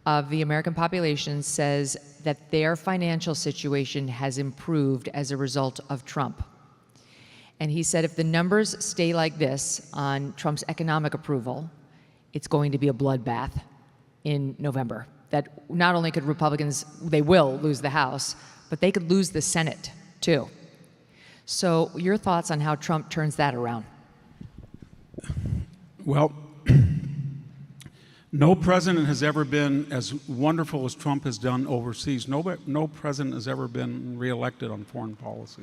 of the American population says that their financial situation has improved as a result of Trump. And he said if the numbers stay like this on Trump's economic approval, it's going to be a bloodbath in November. That not only could Republicans, they will lose the House, but they could lose the Senate too. So your thoughts on how Trump turns that around? Well, No president has ever been as wonderful as Trump has done overseas. No president has ever been reelected on foreign policy.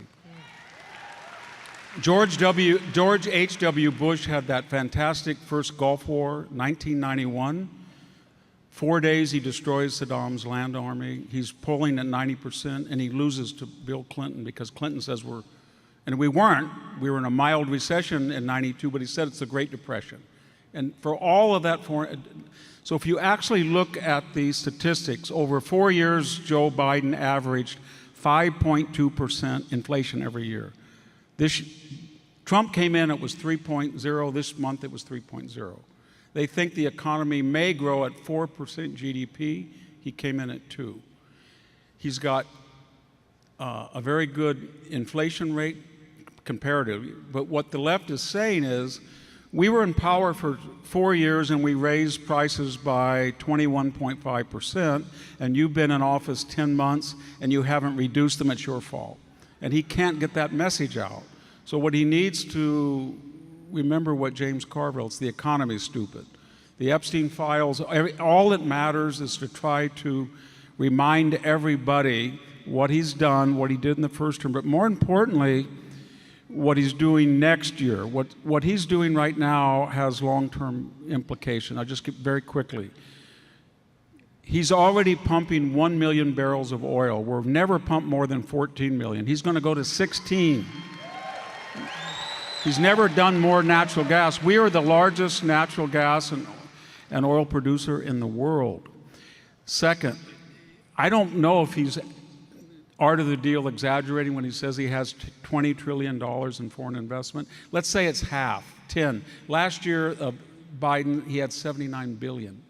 George H.W. Bush had that fantastic first Gulf War, 1991. 4 days he destroys Saddam's land army. He's polling at 90%, and he loses to Bill Clinton because Clinton says we weren't. We were in a mild recession in 92, but he said it's the Great Depression. And for all of that so if you actually look at the statistics, over 4 years, Joe Biden averaged 5.2% inflation every year. Trump came in, it was 3.0. This month, it was 3.0. They think the economy may grow at 4% GDP. He came in at 2. He's got a very good inflation rate comparatively. But what the left is saying is, we were in power for 4 years and we raised prices by 21.5%, and you've been in office 10 months and you haven't reduced them, it's your fault. And he can't get that message out. So what he needs to remember what James Carville, it's the economy is stupid. The Epstein Files, all that matters is to try to remind everybody what he's done, what he did in the first term, but more importantly, what he's doing next year. What he's doing right now has long-term implication. I'll just get very quickly. He's already pumping 1 million barrels of oil. We've never pumped more than 14 million. He's going to go to 16. He's never done more natural gas. We are the largest natural gas and oil producer in the world. Second, I don't know if he's art of the deal exaggerating when he says he has $20 trillion in foreign investment. Let's say it's half, 10. Last year, Biden, he had 79 billion.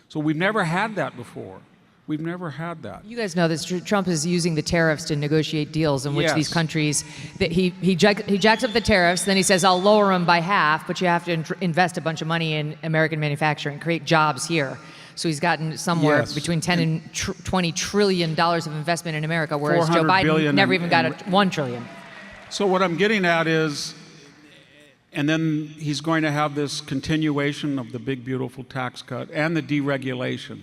So we've never had that before. We've never had that. You guys know this. Trump is using the tariffs to negotiate deals in which these countries, that he jacks up the tariffs, then he says, I'll lower them by half, but you have to invest a bunch of money in American manufacturing, create jobs here. So he's gotten somewhere between 10 and $20 trillion of investment in America, whereas Joe Biden never even got $1 trillion. So what I'm getting at is, and then he's going to have this continuation of the big, beautiful tax cut and the deregulation.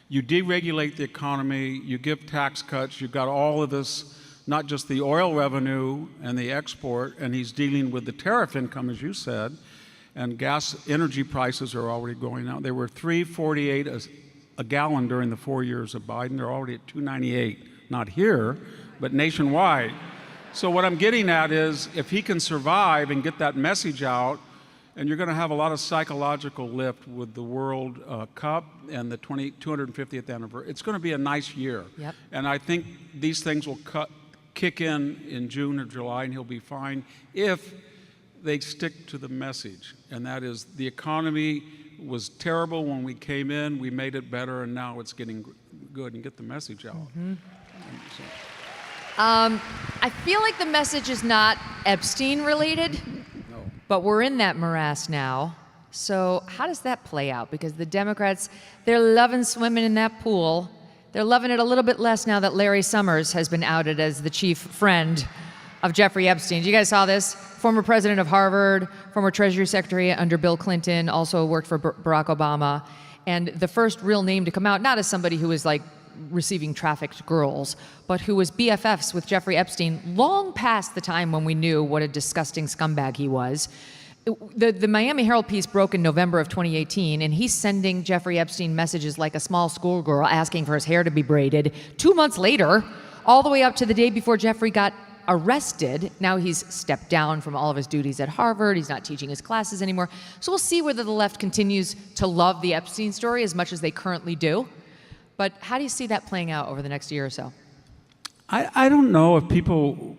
You deregulate the economy, you give tax cuts, you've got all of this, not just the oil revenue and the export, and he's dealing with the tariff income, as you said, and gas energy prices are already going out. They were $3.48 a gallon during the 4 years of Biden. They're already at $2.98, not here, but nationwide. So what I'm getting at is, if he can survive and get that message out, and you're going to have a lot of psychological lift with the World Cup and the 250th anniversary. It's going to be a nice year. Yep. And I think these things will kick in June or July, and he'll be fine if they stick to the message. And that is, the economy was terrible when we came in, we made it better, and now it's getting good, and get the message out. Mm-hmm. I feel like the message is not Epstein related. But we're in that morass now. So how does that play out? Because the Democrats, they're loving swimming in that pool. They're loving it a little bit less now that Larry Summers has been outed as the chief friend of Jeffrey Epstein. You guys saw this? Former president of Harvard, former Treasury Secretary under Bill Clinton, also worked for Barack Obama. And the first real name to come out, not as somebody who was like receiving trafficked girls, but who was BFFs with Jeffrey Epstein long past the time when we knew what a disgusting scumbag he was. The Miami Herald piece broke in November of 2018, and he's sending Jeffrey Epstein messages like a small schoolgirl asking for his hair to be braided. 2 months later, all the way up to the day before Jeffrey got arrested. Now he's stepped down from all of his duties at Harvard. He's not teaching his classes anymore. So we'll see whether the left continues to love the Epstein story as much as they currently do. But how do you see that playing out over the next year or so? I don't know if people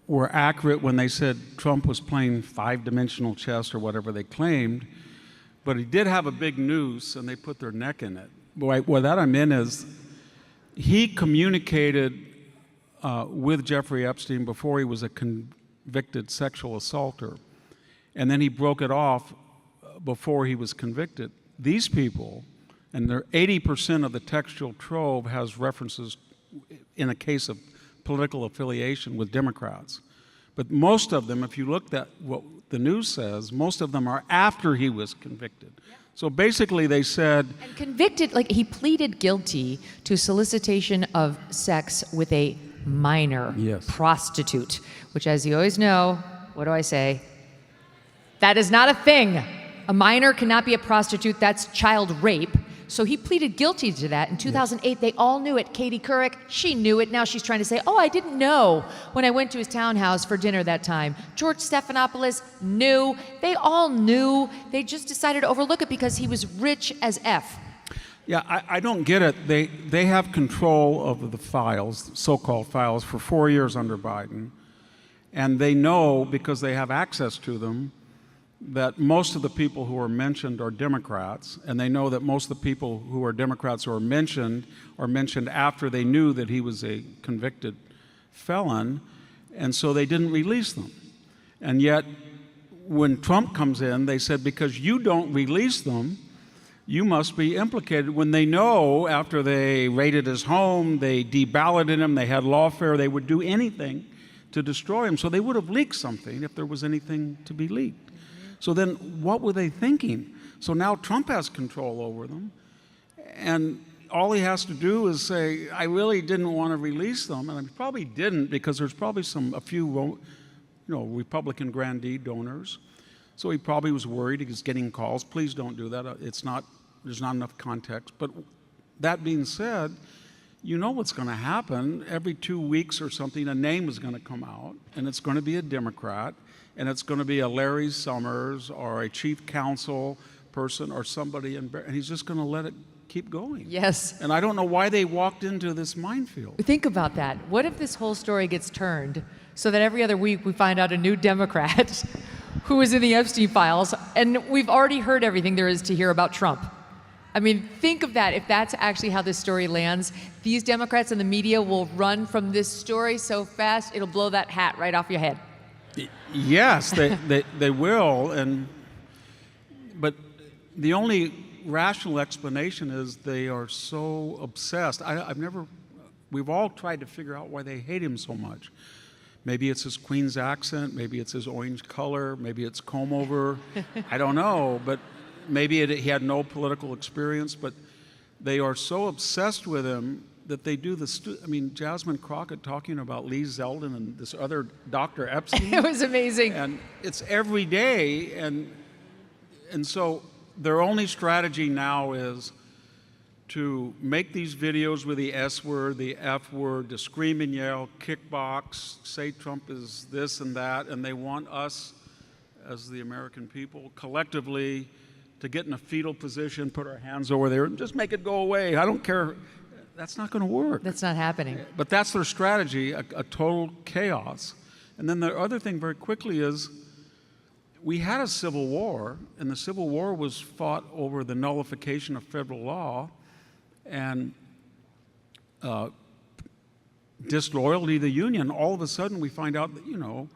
were accurate when they said Trump was playing five-dimensional chess or whatever they claimed, but he did have a big noose and they put their neck in it. What that I mean is, he communicated with Jeffrey Epstein before he was a convicted sexual assaulter, and then he broke it off before he was convicted. These people, and they're 80% of the textual trove has references in a case of political affiliation with Democrats. But most of them, if you looked at what the news says, most of them are after he was convicted. So basically they said, And convicted, like he pleaded guilty to solicitation of sex with a minor prostitute, which, as you always know, what do I say? That is not a thing. A minor cannot be a prostitute. That's child rape. So he pleaded guilty to that. In 2008, they all knew it. Katie Couric, she knew it. Now she's trying to say, oh, I didn't know when I went to his townhouse for dinner that time. George Stephanopoulos knew. They all knew. They just decided to overlook it because he was rich as F. yeah, I don't get it. They have control of the files, so-called files, for 4 years under Biden. And they know, because they have access to them, that most of the people who are mentioned are Democrats, and they know that most of the people who are Democrats who are mentioned after they knew that he was a convicted felon, and so they didn't release them. And yet, when Trump comes in, they said, because you don't release them, you must be implicated, when they know after they raided his home, they deballoted him, they had lawfare, they would do anything to destroy him. So they would have leaked something if there was anything to be leaked. So then what were they thinking? So now Trump has control over them, and all he has to do is say, I really didn't want to release them, and I probably didn't, because there's probably a few Republican grandee donors. So he probably was worried. He was getting calls. Please don't do that. There's not enough context. But that being said, you know what's going to happen. Every 2 weeks or something, a name is going to come out, and it's going to be a Democrat, and it's going to be a Larry Summers or a chief counsel person or somebody, and he's just going to let it keep going. Yes. And I don't know why they walked into this minefield. Think about that. What if this whole story gets turned so that every other week we find out a new Democrat who is in the Epstein Files, and we've already heard everything there is to hear about Trump? I mean, think of that. If that's actually how this story lands, these Democrats and the media will run from this story so fast, it'll blow that hat right off your head. Yes, they will, but the only rational explanation is they are so obsessed. We've all tried to figure out why they hate him so much. Maybe it's his Queen's accent, maybe it's his orange color, maybe it's comb over, I don't know, but maybe he had no political experience, but they are so obsessed with him that they do Jasmine Crockett talking about Lee Zeldin and this other Dr. Epstein. It was amazing. And it's every day, and so their only strategy now is to make these videos with the S word, the F word, to scream and yell, kickbox, say Trump is this and that, and they want us, as the American people, collectively to get in a fetal position, put our hands over there, and just make it go away. I don't care. That's not going to work. That's not happening. But that's their strategy, a total chaos. And then the other thing very quickly is, we had a civil war, and the Civil War was fought over the nullification of federal law and disloyalty to the Union. All of a sudden, we find out that,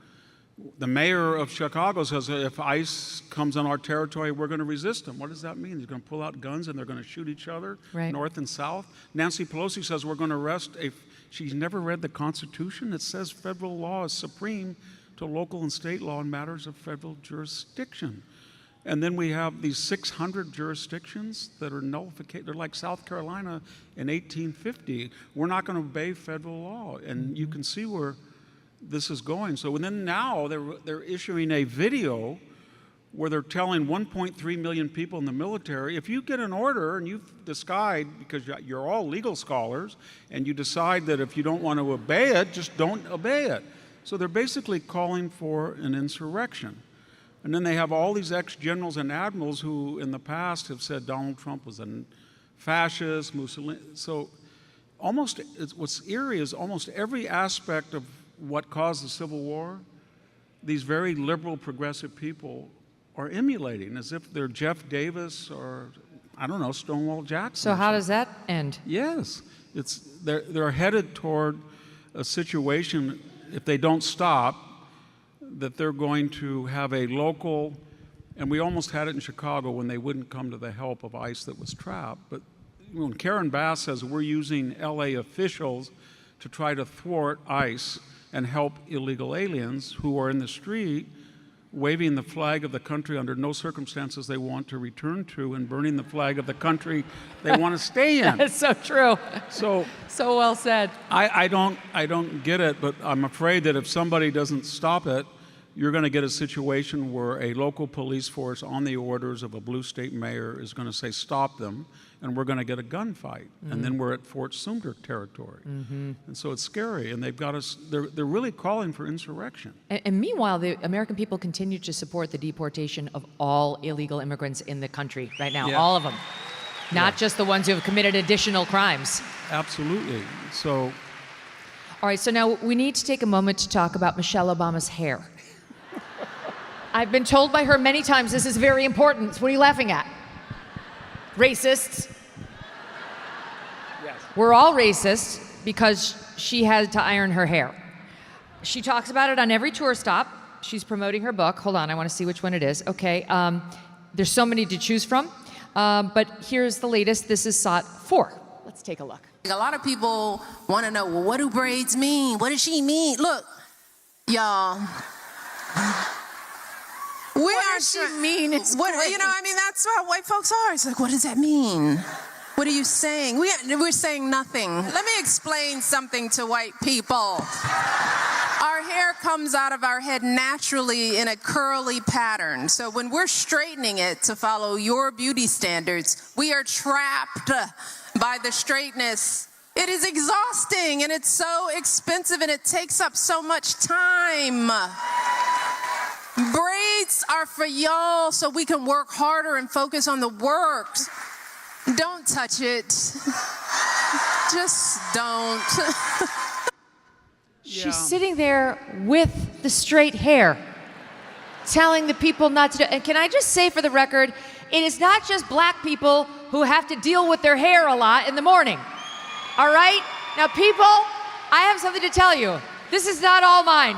the mayor of Chicago says, if ICE comes on our territory, we're going to resist them. What does that mean? He's going to pull out guns and they're going to shoot each other, right, north and south? Nancy Pelosi says we're going to arrest she's never read the Constitution. It says federal law is supreme to local and state law in matters of federal jurisdiction. And then we have these 600 jurisdictions that are nullified. They're like South Carolina in 1850. We're not going to obey federal law. And you can see where this is going. So then now they're issuing a video where they're telling 1.3 million people in the military, if you get an order and you decide, because you're all legal scholars, and you decide that if you don't want to obey it, just don't obey it. So they're basically calling for an insurrection. And then they have all these ex-generals and admirals who in the past have said Donald Trump was a fascist, Mussolini. So what's eerie is almost every aspect of what caused the Civil War, these very liberal, progressive people are emulating, as if they're Jeff Davis or, I don't know, Stonewall Jackson. So how does that end? Yes, they're headed toward a situation, if they don't stop, that they're going to have a local, and we almost had it in Chicago when they wouldn't come to the help of ICE that was trapped. But when Karen Bass says we're using LA officials to try to thwart ICE and help illegal aliens who are in the street, waving the flag of the country under no circumstances they want to return to and burning the flag of the country they want to stay in. That's so true. So well said. I don't get it, but I'm afraid that if somebody doesn't stop it, you're going to get a situation where a local police force on the orders of a blue state mayor is going to say stop them, and we're going to get a gunfight. And then we're at Fort Sumter territory. And so it's scary, and they've got us, they're really calling for insurrection. And meanwhile, the American people continue to support the deportation of all illegal immigrants in the country right now, all of them. Not just the ones who have committed additional crimes. Absolutely. So. All right, so now we need to take a moment to talk about Michelle Obama's hair. I've been told by her many times this is very important. What are you laughing at? Racists. Yes. We're all racist because she had to iron her hair. She talks about it on every tour stop. She's promoting her book. Hold on, I want to see which one it is. Okay, there's so many to choose from, but here's the latest. This is SOT 4. Let's take a look. A lot of people want to know, well, what do braids mean? What does she mean? Look, y'all. What does she mean? It's what, you know, I mean, that's how white folks are. It's like, what does that mean? What are you saying? We're saying nothing. Let me explain something to white people. Our hair comes out of our head naturally in a curly pattern. So when we're straightening it to follow your beauty standards, we are trapped by the straightness. It is exhausting, and it's so expensive, and it takes up so much time. Braids are for y'all so we can work harder and focus on the work. Don't touch it. Just don't. She's sitting there with the straight hair, telling the people not to do it. And can I just say for the record, it is not just black people who have to deal with their hair a lot in the morning. All right? Now, people, I have something to tell you. This is not all mine.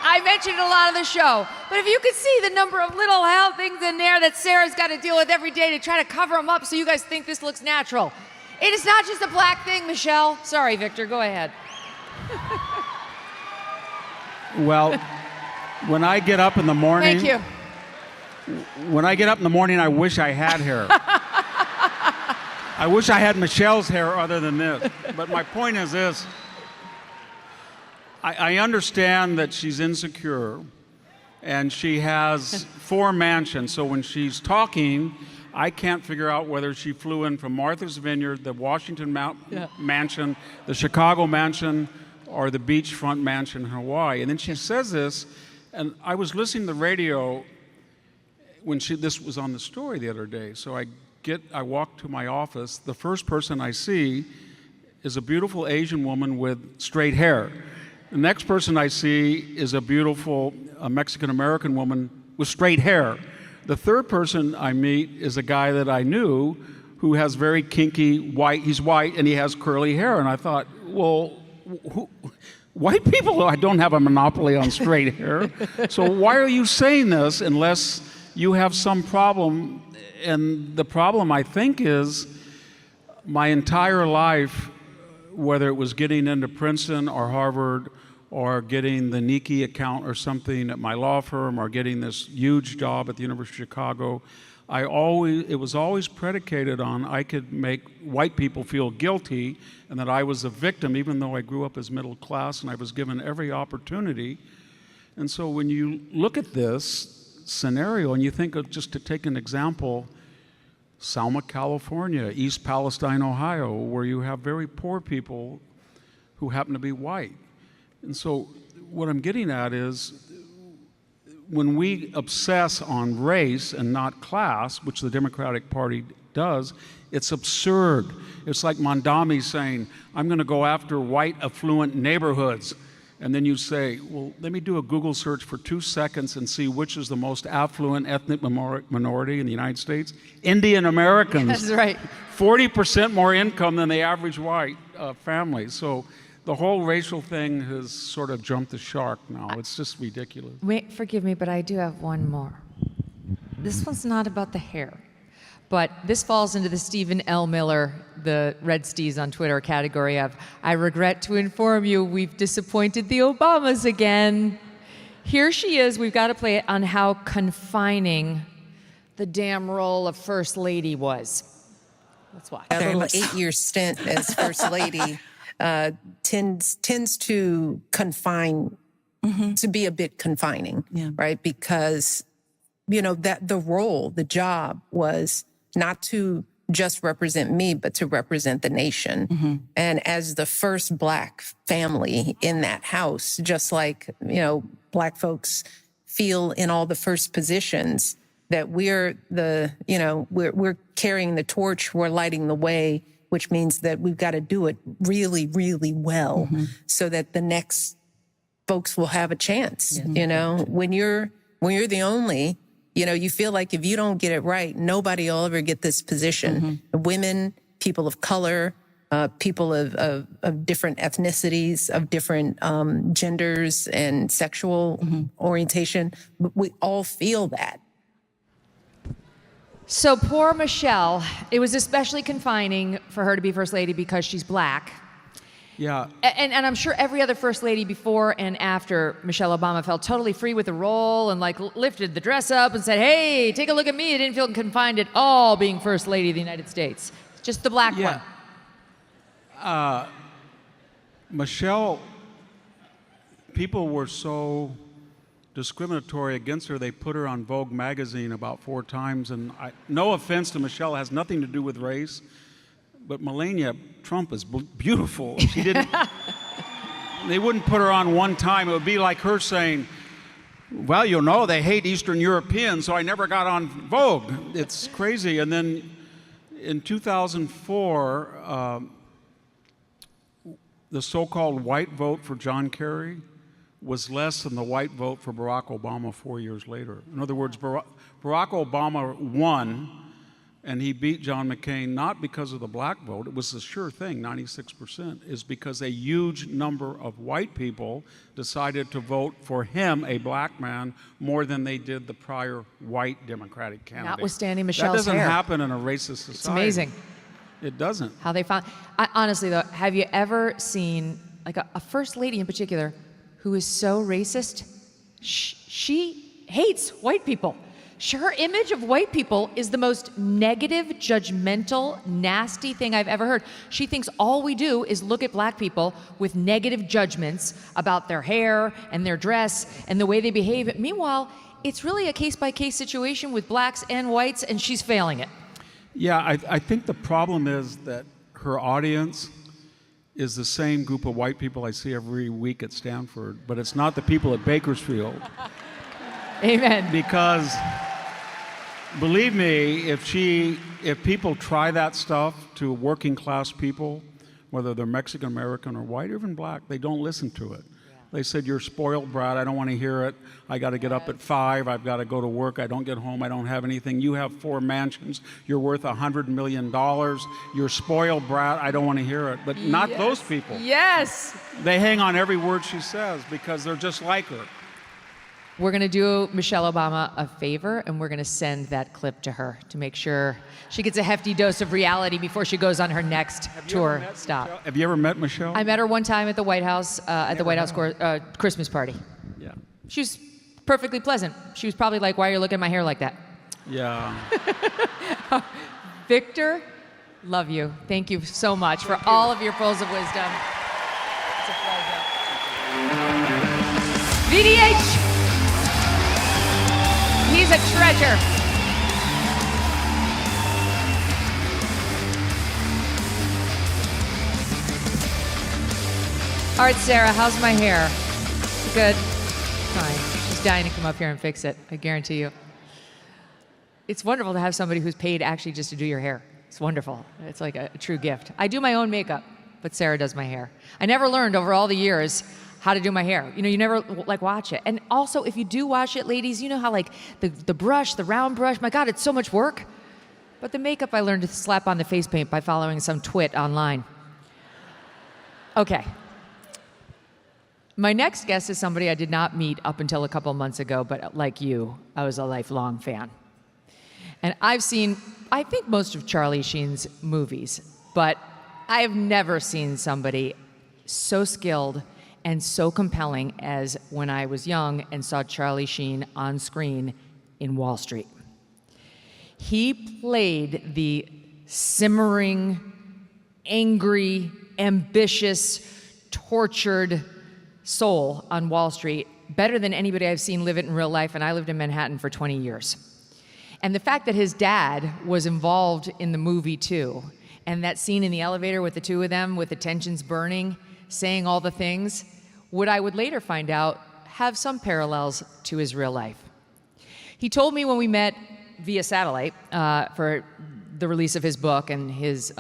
I mentioned a lot of the show, but if you could see the number of little hell things in there that Sarah's got to deal with every day to try to cover them up so you guys think this looks natural. It is not just a black thing, Michelle. Sorry, Victor, go ahead. Well, when I get up in the morning... Thank you. When I get up in the morning, I wish I had hair. I wish I had Michelle's hair other than this. But my point is this. I understand that she's insecure, and she has 4 mansions. So when she's talking, I can't figure out whether she flew in from Martha's Vineyard, the Washington mansion, the Chicago mansion, or the beachfront mansion in Hawaii. And then she says this, and I was listening to the radio when this was on the story the other day. So I walk to my office. The first person I see is a beautiful Asian woman with straight hair. The next person I see is a beautiful Mexican-American woman with straight hair. The third person I meet is a guy that I knew who has very kinky white, he's white and he has curly hair. And I thought, well, white people don't have a monopoly on straight hair. So why are you saying this unless you have some problem? And the problem, I think, is my entire life, whether it was getting into Princeton or Harvard or getting the Nike account or something at my law firm or getting this huge job at the University of Chicago, it was always predicated on I could make white people feel guilty and that I was a victim, even though I grew up as middle class and I was given every opportunity. And so when you look at this scenario and you think of, just to take an example, Selma, California, East Palestine, Ohio, where you have very poor people who happen to be white. And so what I'm getting at is when we obsess on race and not class, which the Democratic Party does, it's absurd. It's like Mondami saying, I'm going to go after white affluent neighborhoods. And then you say, well, let me do a Google search for 2 seconds and see which is the most affluent ethnic minority in the United States. Indian Americans. That's right. 40% more income than the average white family. So the whole racial thing has sort of jumped the shark now. It's just ridiculous. Wait, forgive me, but I do have one more. This one's not about the hair, but this falls into the Stephen L. Miller, the Red Steez on Twitter category of, I regret to inform you we've disappointed the Obamas again. Here she is. We've got to play it on how confining the damn role of First Lady was. Let's watch. A little 8-year stint as First Lady tends to confine, to be a bit confining, right? Because, that the role, the job was not to just represent me, but to represent the nation. And as the first Black family in that house, just like, Black folks feel in all the first positions, that we're we're carrying the torch, we're lighting the way, which means that we've got to do it really, really well so that the next folks will have a chance. When you're the only, you feel like if you don't get it right, nobody will ever get this position. Women, people of color, people of different ethnicities, of different genders and sexual orientation, we all feel that. So poor Michelle, it was especially confining for her to be First Lady because she's Black. Yeah. And I'm sure every other First Lady before and after Michelle Obama felt totally free with the role and lifted the dress up and said, hey, take a look at me. I didn't feel confined at all being First Lady of the United States. It's just the Black one. Michelle, people were so discriminatory against her, they put her on Vogue magazine about 4 times. And no offense to Michelle, it has nothing to do with race, but Melania Trump is beautiful. She didn't, they wouldn't put her on one time. It would be like her saying, well, they hate Eastern Europeans, so I never got on Vogue. It's crazy. And then in 2004, the so-called white vote for John Kerry was less than the white vote for Barack Obama 4 years later. In other words, Barack Obama won, and he beat John McCain not because of the Black vote. It was a sure thing, 96%, is because a huge number of white people decided to vote for him, a Black man, more than they did the prior white Democratic candidate. Notwithstanding Michelle's hair. That doesn't hair. happen in a racist society. It's amazing. It doesn't. How they found. Honestly, though, have you ever seen a First Lady in particular who is so racist? She hates white people. Her image of white people is the most negative, judgmental, nasty thing I've ever heard. She thinks all we do is look at Black people with negative judgments about their hair and their dress and the way they behave. Meanwhile, it's really a case-by-case situation with Blacks and whites, and she's failing it. Yeah, I think the problem is that her audience is the same group of white people I see every week at Stanford, but it's not the people at Bakersfield. Amen. Because, believe me, if people try that stuff to working class people, whether they're Mexican American or white or even Black, they don't listen to it. They said, you're spoiled brat, I don't want to hear it. I got to get up at 5, I've got to go to work, I don't get home, I don't have anything. You have 4 mansions, you're worth $100 million. You're spoiled brat, I don't want to hear it. But not those people. Yes. They hang on every word she says because they're just like her. We're going to do Michelle Obama a favor, and we're going to send that clip to her to make sure she gets a hefty dose of reality before she goes on her next tour stop. Michelle? Have you ever met Michelle? I met her one time at the White House, Christmas party. Yeah. She was perfectly pleasant. She was probably like, why are you looking at my hair like that? Yeah. Victor, love you. Thank you so much for all of your pearls of wisdom. It's a pleasure. VDH! He's a treasure. All right, Sarah, how's my hair? Good? Fine. She's dying to come up here and fix it, I guarantee you. It's wonderful to have somebody who's paid actually just to do your hair. It's wonderful. It's like a true gift. I do my own makeup, but Sarah does my hair. I never learned over all the years how to do my hair. You never watch it. And also, if you do watch it, ladies, you know how the brush, the round brush, my God, it's so much work. But the makeup I learned to slap on the face paint by following some twit online. Okay. My next guest is somebody I did not meet up until a couple months ago, but like you, I was a lifelong fan. And I've seen, I think, most of Charlie Sheen's movies, but I have never seen somebody so skilled and so compelling as when I was young and saw Charlie Sheen on screen in Wall Street. He played the simmering, angry, ambitious, tortured soul on Wall Street better than anybody I've seen live it in real life, and I lived in Manhattan for 20 years. And the fact that his dad was involved in the movie too, and that scene in the elevator with the two of them, with the tensions burning, saying all the things, I would later find out have some parallels to his real life. He told me when we met via satellite for the release of his book and his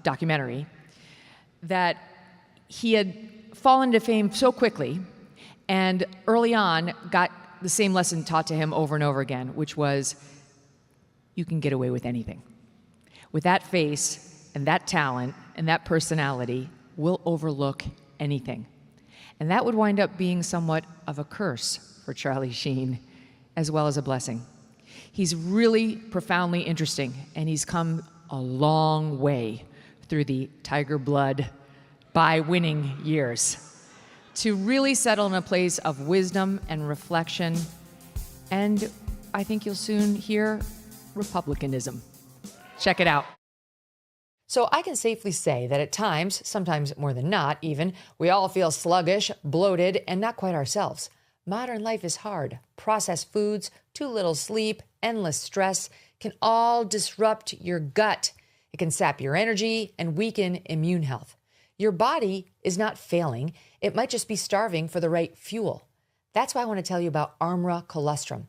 documentary that he had fallen to fame so quickly and early on got the same lesson taught to him over and over again, which was you can get away with anything. With that face and that talent and that personality, we'll overlook anything. And that would wind up being somewhat of a curse for Charlie Sheen, as well as a blessing. He's really profoundly interesting, and he's come a long way through the tiger blood by winning years to really settle in a place of wisdom and reflection. And I think you'll soon hear republicanism. Check it out. So I can safely say that at times, sometimes more than not even, we all feel sluggish, bloated, and not quite ourselves. Modern life is hard. Processed foods, too little sleep, endless stress can all disrupt your gut. It can sap your energy and weaken immune health. Your body is not failing. It might just be starving for the right fuel. That's why I want to tell you about Armra Colostrum,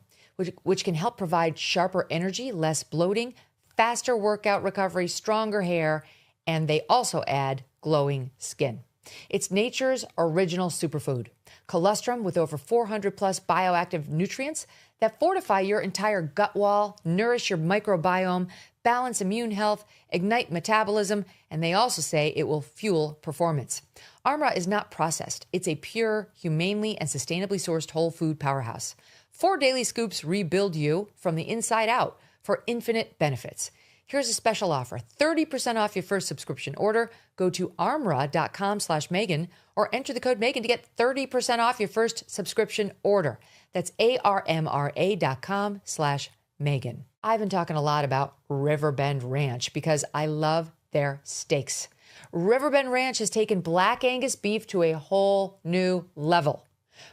which can help provide sharper energy, less bloating, faster workout recovery, stronger hair, and they also add glowing skin. It's nature's original superfood. Colostrum with over 400 plus bioactive nutrients that fortify your entire gut wall, nourish your microbiome, balance immune health, ignite metabolism, and they also say it will fuel performance. Armra is not processed. It's a pure, humanely and sustainably sourced whole food powerhouse. 4 daily scoops rebuild you from the inside out for infinite benefits. Here's a special offer, 30% off your first subscription order. Go to armra.com/Megyn or enter the code Megyn to get 30% off your first subscription order. That's armra.com/Megyn. I've been talking a lot about Riverbend Ranch because I love their steaks. Riverbend Ranch has taken Black Angus beef to a whole new level.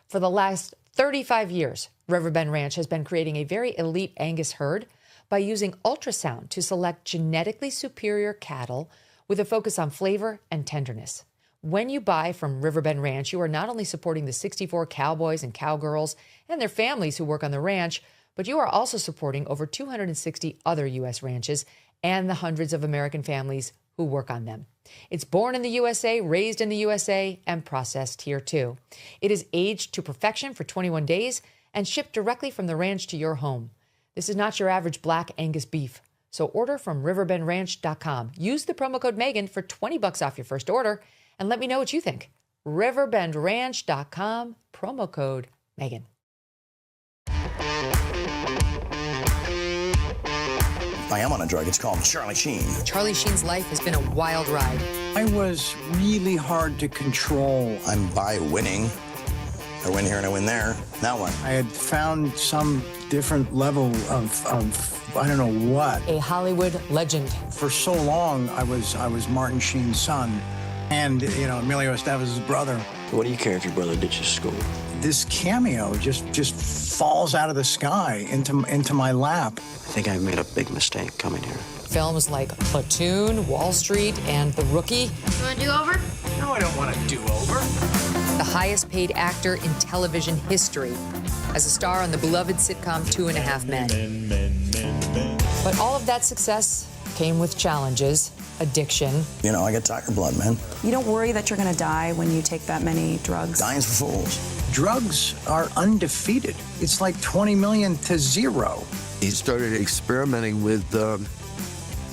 For the last 35 years, Riverbend Ranch has been creating a very elite Angus herd by using ultrasound to select genetically superior cattle with a focus on flavor and tenderness. When you buy from Riverbend Ranch, you are not only supporting the 64 cowboys and cowgirls and their families who work on the ranch, but you are also supporting over 260 other U.S. ranches and the hundreds of American families who work on them. It's born in the USA, raised in the USA, and processed here too. It is aged to perfection for 21 days and shipped directly from the ranch to your home. This is not your average Black Angus beef. So order from riverbendranch.com. Use the promo code Megyn for $20 off your first order and let me know what you think. riverbendranch.com, promo code Megyn. I am on a drug. It's called Charlie Sheen. Charlie Sheen's life has been a wild ride. I was really hard to control. I'm by winning. I win here and I win there. Now what? I had found some different level of I don't know what. A Hollywood legend. For so long, I was Martin Sheen's son. And, you know, Emilio Estevez's brother. What do you care if your brother ditches school? This cameo just falls out of the sky into my lap. I think I've made a big mistake coming here. Films like Platoon, Wall Street, and The Rookie. You want to do over? No, I don't want to do over. The highest paid actor in television history as a star on the beloved sitcom 2.5 Men. But all of that success came with challenges, addiction. You know, I get tiger blood, man. You don't worry that you're going to die when you take that many drugs? Dying's for fools. Drugs are undefeated. It's like 20 million to 0. He started experimenting with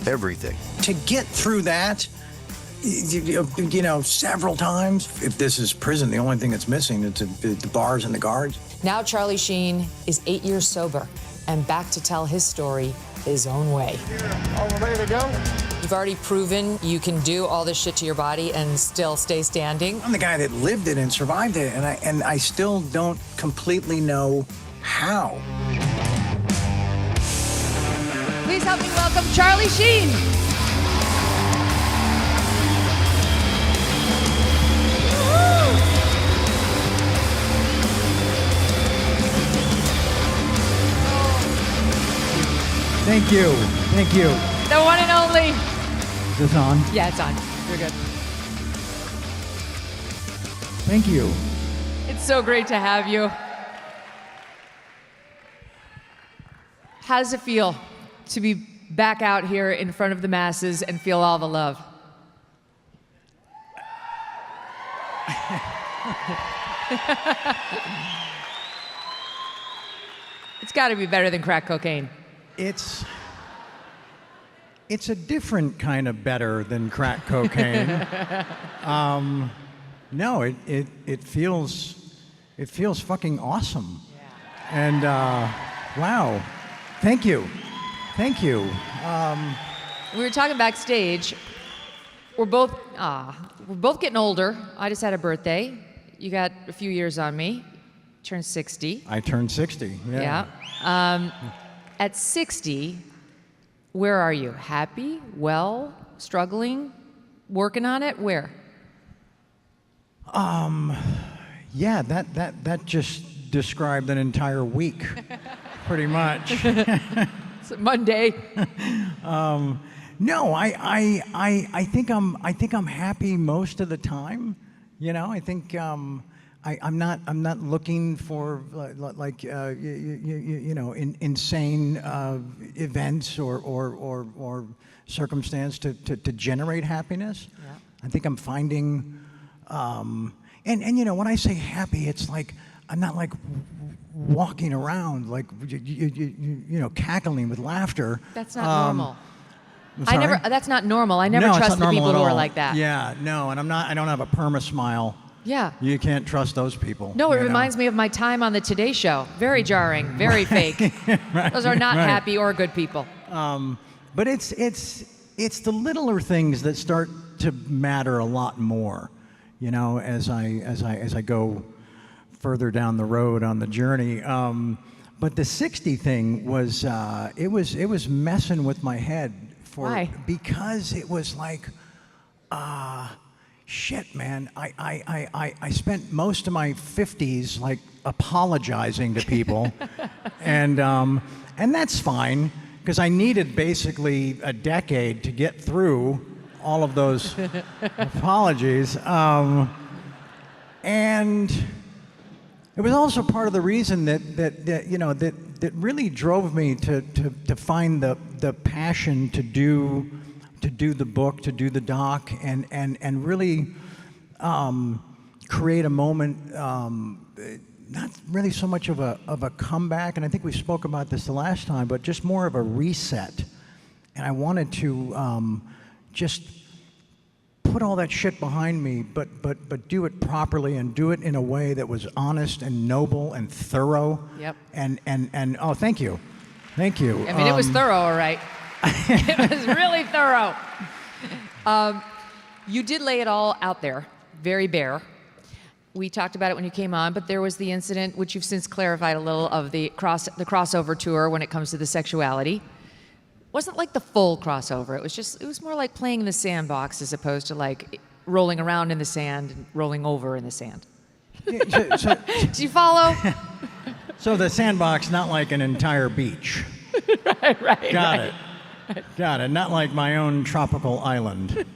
everything. To get through that, you know, several times. If this is prison, the only thing that's missing is the bars and the guards. Now Charlie Sheen is 8 years sober and back to tell his story his own way. All ready to go? You've You've already proven you can do all this shit to your body and still stay standing. I'm the guy that lived it and survived it, and I still don't completely know how. Please help me welcome Charlie Sheen. Thank you. Thank you. The one and only. Is this on? Yeah, it's on. You're good. Thank you. It's so great to have you. How does it feel to be back out here in front of the masses and feel all the love? It's got to be better than crack cocaine. It's a different kind of better than crack cocaine. No, it feels fucking awesome. Yeah. And wow, thank you. We were talking backstage. We're both getting older. I just had a birthday. You got a few years on me. Turned 60. I turned 60. Yeah. At 60, where are you? Happy? Well? Struggling? Working on it? Where? Yeah, that just described an entire week, pretty much. It's a Monday. No, I think I'm happy most of the time. You know, I think I'm not looking for insane events or circumstance to generate happiness. Yeah. I think I'm finding, and you know, when I say happy, it's like I'm not like walking around like you know, cackling with laughter. That's not normal. That's not normal. I never trust the people who are like that. Yeah, no, and I don't have a perma smile. Yeah. You can't trust those people. No, it reminds me of my time on the Today Show. Very jarring, very fake. Right, those are not happy or good people. But it's the littler things that start to matter a lot more, you know, as I go further down the road on the journey. But the 60 thing was it was messing with my head Why? Because it was like shit, man, I spent most of my 50s like apologizing to people, and that's fine, because I needed basically a decade to get through all of those apologies, and it was also part of the reason that you know that really drove me to find the passion to do the book, to do the doc, and really create a moment, not really so much of a comeback, and I think we spoke about this the last time, but just more of a reset. And I wanted to just put all that shit behind me, but do it properly and do it in a way that was honest and noble and thorough. Yep. And oh, thank you. I mean, it was thorough, all right. It was really thorough. You did lay it all out there, very bare. We talked about it when you came on, but there was the incident, which you've since clarified a little, of the crossover tour when it comes to the sexuality. Wasn't like the full crossover. It was more like playing in the sandbox as opposed to like rolling around in the sand and rolling over in the sand. Do you follow? So the sandbox, not like an entire beach. Right. Got it. Not like my own tropical island.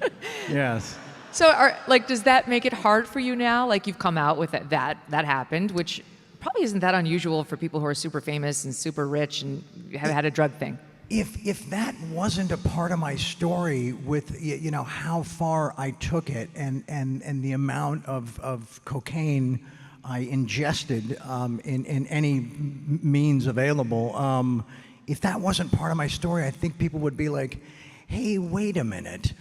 Yes. So, does that make it hard for you now? Like, you've come out with that happened, which probably isn't that unusual for people who are super famous and super rich and have had a drug thing. If that wasn't a part of my story, with you know how far I took it and the amount of cocaine I ingested in any means available, if that wasn't part of my story, I think people would be like, "Hey, wait a minute."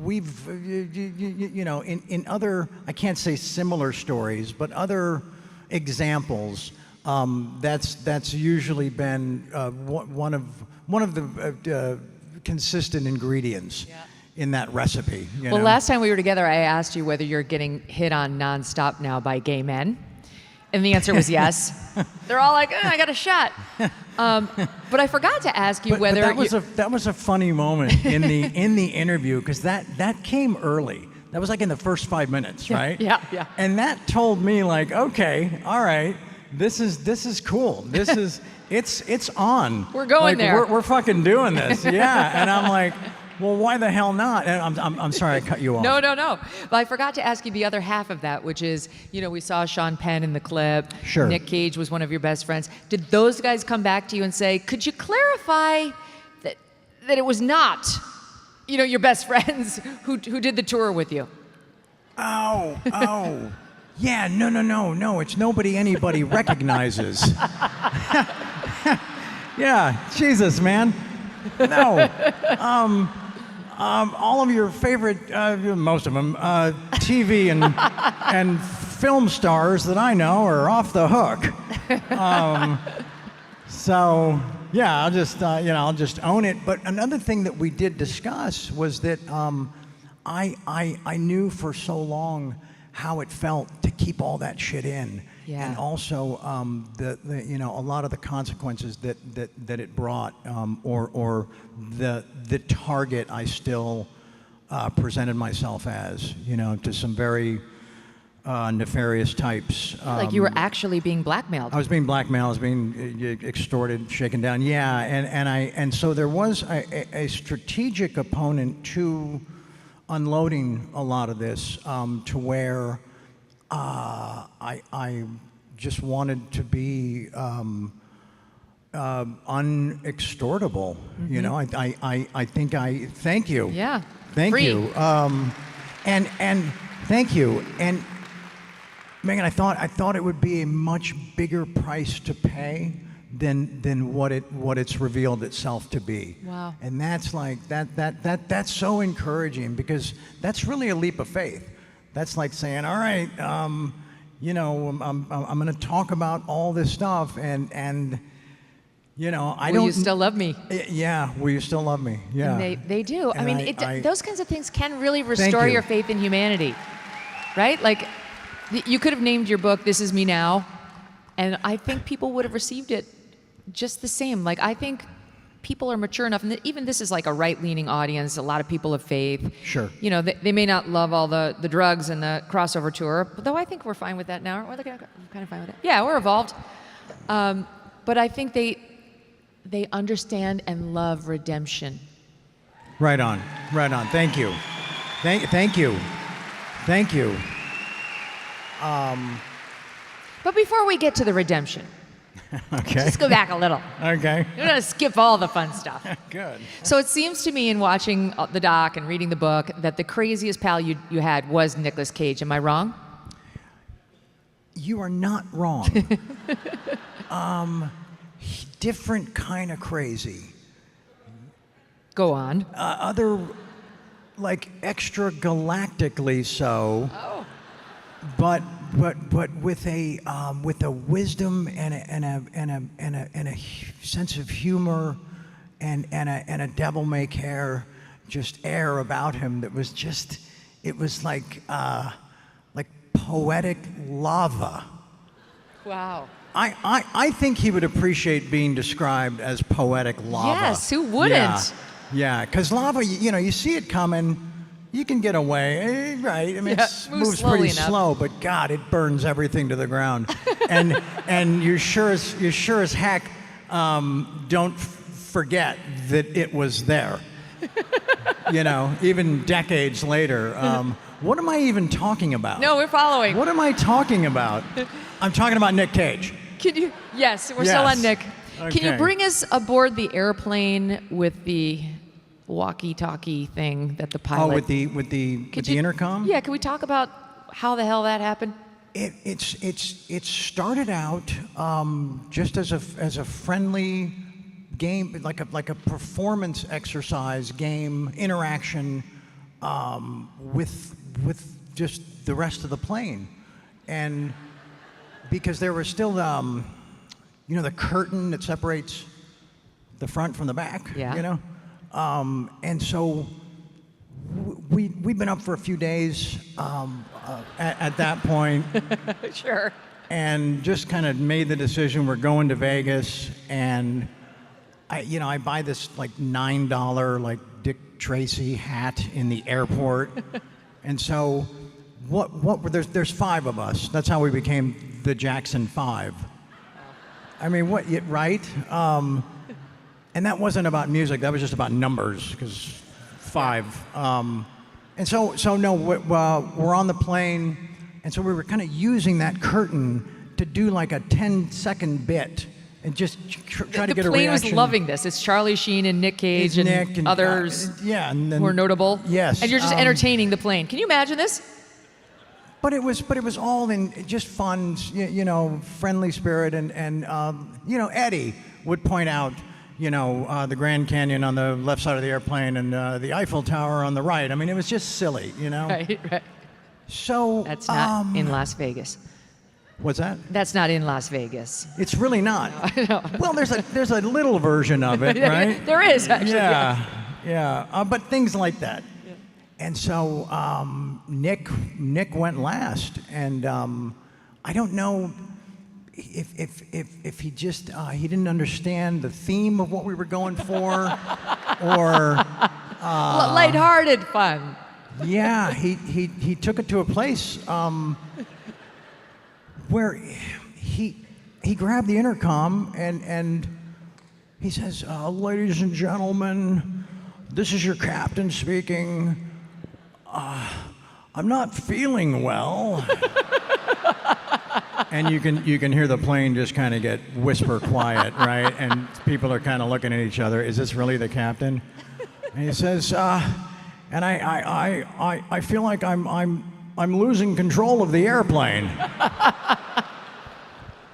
We've you know, in other, I can't say similar stories, but other examples. That's usually been one of the consistent ingredients in that recipe. You Well, know? last time we were together, I asked you whether you're getting hit on nonstop now by gay men. And the answer was yes. They're all like, I got a shot. But I forgot to ask you whether that was a funny moment in the interview, because that came early. That was like in the first 5 minutes, right? Yeah. And that told me, like, okay, all right, this is cool. This is it's on. We're going like, there. We're fucking doing this. Yeah. And I'm like, well, why the hell not? And I'm sorry I cut you off. No. But I forgot to ask you the other half of that, which is, we saw Sean Penn in the clip. Sure. Nick Cage was one of your best friends. Did those guys come back to you and say, could you clarify that it was not, your best friends who did the tour with you? Oh. Yeah, no. It's nobody anybody recognizes. Yeah, Jesus, man. No. All of your favorite, most of them, TV and film stars that I know are off the hook. So yeah, I'll just own it. But another thing that we did discuss was that I knew for so long how it felt to keep all that shit in. Yeah. And also a lot of the consequences that it brought, or the target I still presented myself as, to some very nefarious types. Like you were actually being blackmailed. I was being blackmailed. I was being extorted, shaken down. Yeah, and so there was a strategic opponent to unloading a lot of this, to where I just wanted to be unextortable. Mm-hmm. I think thank you. Yeah. Thank Free. you. And thank you. And Megyn, I thought it would be a much bigger price to pay than what it's revealed itself to be. Wow. And that's like that's so encouraging, because that's really a leap of faith. That's like saying, all right, I'm going to talk about all this stuff, and I don't. Will you still love me? Yeah. Will you still love me? Yeah. And they do. And I mean, those kinds of things can really restore you. your faith in humanity, right? Like, you could have named your book "This Is Me Now," and I think people would have received it just the same. Like, I think people are mature enough, and even this is like a right-leaning audience, a lot of people of faith. Sure. They may not love all the drugs and the crossover tour, but though I think we're fine with that now. We're kind of fine with it. Yeah, we're evolved. But I think they understand and love redemption. Right on. Thank you. Thank you. But before we get to the redemption, Okay. let's go back a little. Okay. We're going to skip all the fun stuff. Good. So it seems to me, in watching the doc and reading the book, that the craziest pal you had was Nicolas Cage. Am I wrong? You are not wrong. Different kind of crazy. Go on. Other, like, extragalactically so. Oh. But with a wisdom and a sense of humor and a devil may care just air about him that was just, it was like poetic lava. Wow. I think he would appreciate being described as poetic lava. Yes, who wouldn't? Yeah, because lava, you see it coming, you can get away, right? I mean, Yeah, it moves moves slowly pretty enough. slow, but God, it burns everything to the ground. and you're sure as heck don't forget that it was there. Even decades later. What am I even talking about? No, we're following. What am I talking about? I'm talking about Nick Cage. Can you? Yes, we're still on Nick. Can you Okay. bring us aboard the airplane with the walkie-talkie thing that the pilot? Oh, with the intercom? Yeah. Can we talk about how the hell that happened? It started out just as a friendly game, like a performance exercise game interaction with just the rest of the plane, and because there was still the curtain that separates the front from the back. Yeah. And so we'd been up for a few days at that point. Sure. And just kind of made the decision, we're going to Vegas, and I buy this like $9 like Dick Tracy hat in the airport. And so there's 5 of us. That's how we became the Jackson 5. I mean, right? And that wasn't about music, that was just about numbers, because 5. And so no, we're on the plane, and so we were kind of using that curtain to do like a 10-second bit and just try to get a reaction. The plane was loving this. It's Charlie Sheen and Nick Cage and others and then, who are notable. Yes. And you're just entertaining the plane. Can you imagine this? But it was all in just fun, friendly spirit, and Eddie would point out, the Grand Canyon on the left side of the airplane and the Eiffel Tower on the right. I mean, it was just silly, Right. So that's not in Las Vegas. What's that? That's not in Las Vegas. It's really not. No. Well, there's a little version of it, right? There is, actually. Yeah. But things like that. Yeah. And so Nick went last, and I don't know if he just he didn't understand the theme of what we were going for, or lighthearted fun. Yeah, he took it to a place where he grabbed the intercom and he says, "Ladies and gentlemen, this is your captain speaking. I'm not feeling well." And you can hear the plane just kind of get whisper quiet, right? And people are kind of looking at each other. Is this really the captain? And he says, and I feel like I'm losing control of the airplane.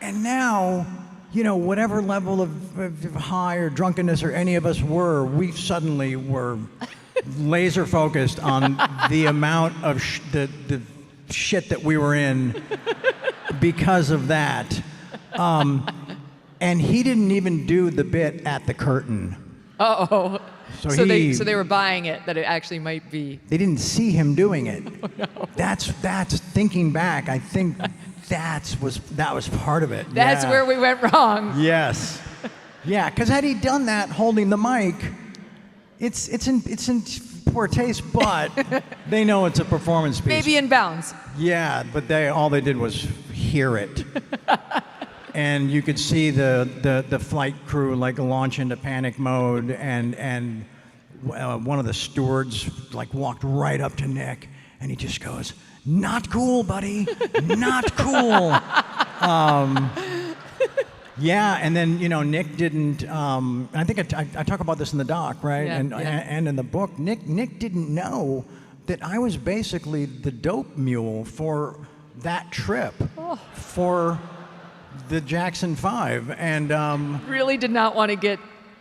And now, whatever level of high or drunkenness or any of us were, we suddenly were laser focused on the amount of the shit that we were in because of that. And he didn't even do the bit at the curtain. Uh-oh. So they were buying it, that it actually might be. They didn't see him doing it. Oh, no. That's thinking back, I think that was part of it. That's where we went wrong. Yes. Yeah, because had he done that holding the mic, it's in poor taste, but they know it's a performance piece. Maybe in bounds. Yeah, but all they did was hear it. And you could see the flight crew like launch into panic mode, and one of the stewards like walked right up to Nick, and he just goes, "Not cool, buddy, not cool." Yeah, and then Nick didn't. I think I talk about this in the doc, right? Yeah, and in the book, Nick didn't know that I was basically the dope mule for that trip, for the Jackson 5, and really did not want to get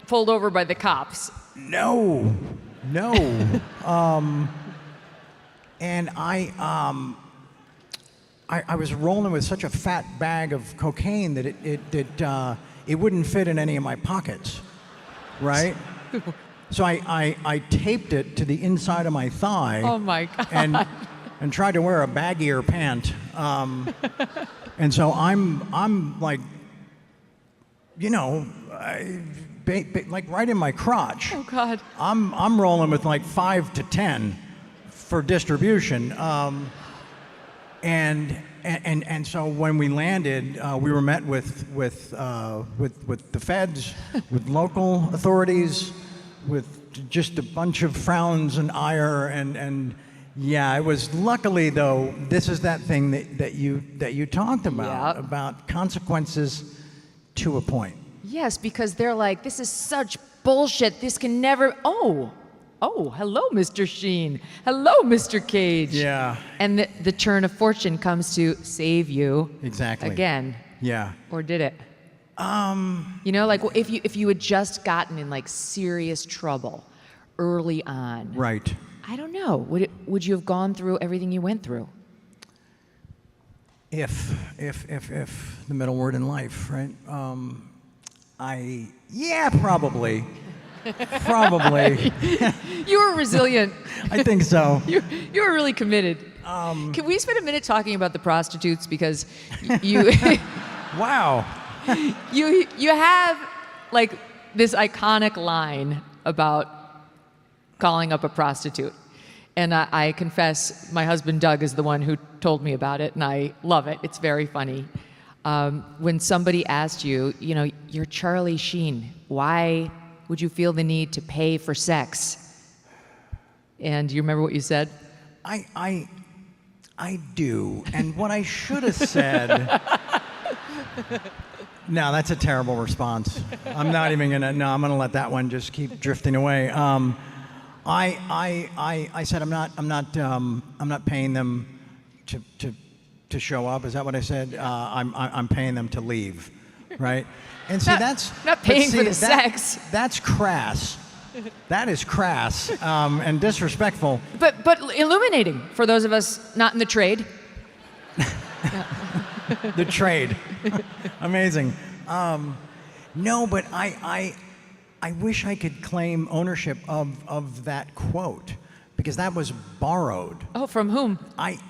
pulled over by the cops. No. And I was rolling with such a fat bag of cocaine that it wouldn't fit in any of my pockets, right? So I taped it to the inside of my thigh. Oh my God. And tried to wear a baggier pant. And so I'm like, like right in my crotch. Oh God. I'm rolling with like 5 to 10 for distribution. And so when we landed, we were met with the feds, with local authorities, with just a bunch of frowns and ire, and yeah, it was. Luckily though, this is that thing that you talked about consequences to a point. Yes, because they're like, this is such bullshit. This can never. Oh, hello, Mr. Sheen. Hello, Mr. Cage. Yeah. And the turn of fortune comes to save you. Exactly. Again. Yeah. Or did it? Like if you had just gotten in like serious trouble early on. Right. I don't know. Would you have gone through everything you went through? If the middle word in life, right? Yeah, probably. Probably. You were resilient. I think so. You were really committed. Can we spend a minute talking about the prostitutes, because you wow. you have like this iconic line about calling up a prostitute. And I confess, my husband Doug is the one who told me about it, and I love it. It's very funny. When somebody asked you, you're Charlie Sheen, why would you feel the need to pay for sex? And do you remember what you said? I do. And what I should have said... No, that's a terrible response. I'm not even gonna. No, I'm gonna let that one just keep drifting away. I said I'm not paying them to show up. Is that what I said? I'm paying them to leave, right? And see, that's not paying for the sex. That's crass. That is crass and disrespectful. But illuminating for those of us not in the trade. The trade. Amazing. No, but I wish I could claim ownership of that quote, because that was borrowed. Oh, from whom? I've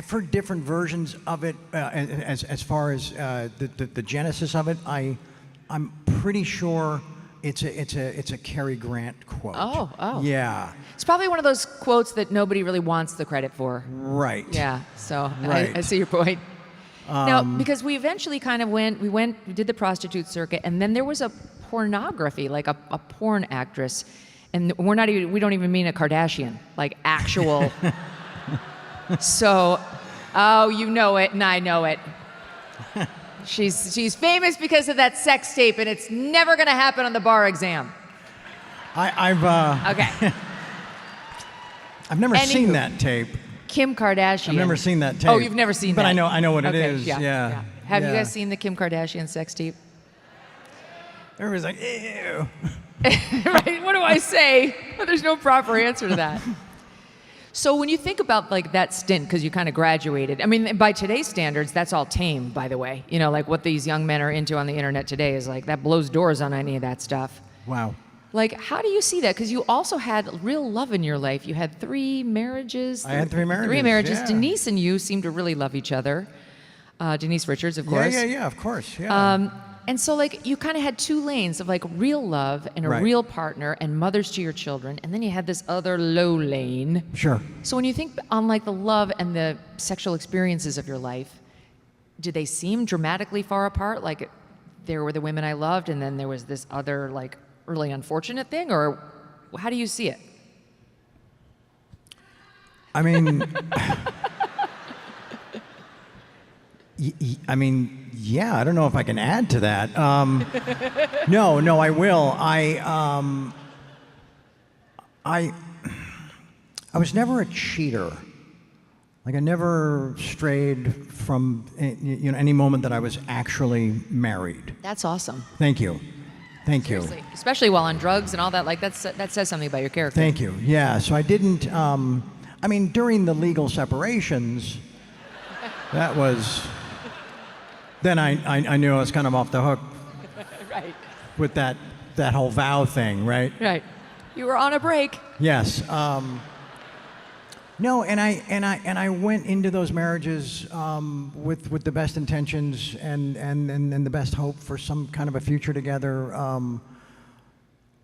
heard different versions of it as far as the genesis of it. I'm pretty sure it's a Cary Grant quote. Oh. Yeah. It's probably one of those quotes that nobody really wants the credit for. Right. Yeah. So right. I see your point. Now, because we eventually kind of we did the prostitute circuit, and then there was a pornography, like a porn actress, and we don't even mean a Kardashian, like actual. So, you know it, and I know it. She's famous because of that sex tape, and it's never going to happen on the bar exam. Okay. I've never seen that tape. Kim Kardashian. I've never seen that tape. Oh, you've never seen that? But I know what it is. Yeah. Have you guys seen the Kim Kardashian sex tape? Everybody's like, ew. Right? What do I say? There's no proper answer to that. So when you think about like that stint, because you kind of graduated, I mean, by today's standards, that's all tame, by the way. Like what these young men are into on the internet today is like, that blows doors on any of that stuff. Wow. Like, how do you see that? Because you also had real love in your life. You had 3 marriages. I had 3 marriages. 3 marriages. Yeah. Denise and you seem to really love each other. Denise Richards, of course. Yeah, of course. Yeah. And so, like, you kind of had 2 lanes of, like, real love and a real partner and mothers to your children. And then you had this other low lane. Sure. So when you think on, like, the love and the sexual experiences of your life, did they seem dramatically far apart? Like, there were the women I loved, and then there was this other, like, really unfortunate thing? Or how do you see it? I mean... yeah, I don't know if I can add to that. No, I will. I was never a cheater. Like, I never strayed from any moment that I was actually married. That's awesome. Thank you. Seriously. Especially while on drugs and all that. Like, that says something about your character. Thank you. Yeah, so I didn't... during the legal separations, that was... Then I knew I was kind of off the hook. Right. With that whole vow thing, right? Right. You were on a break. Yes. No, and I went into those marriages with the best intentions and the best hope for some kind of a future together.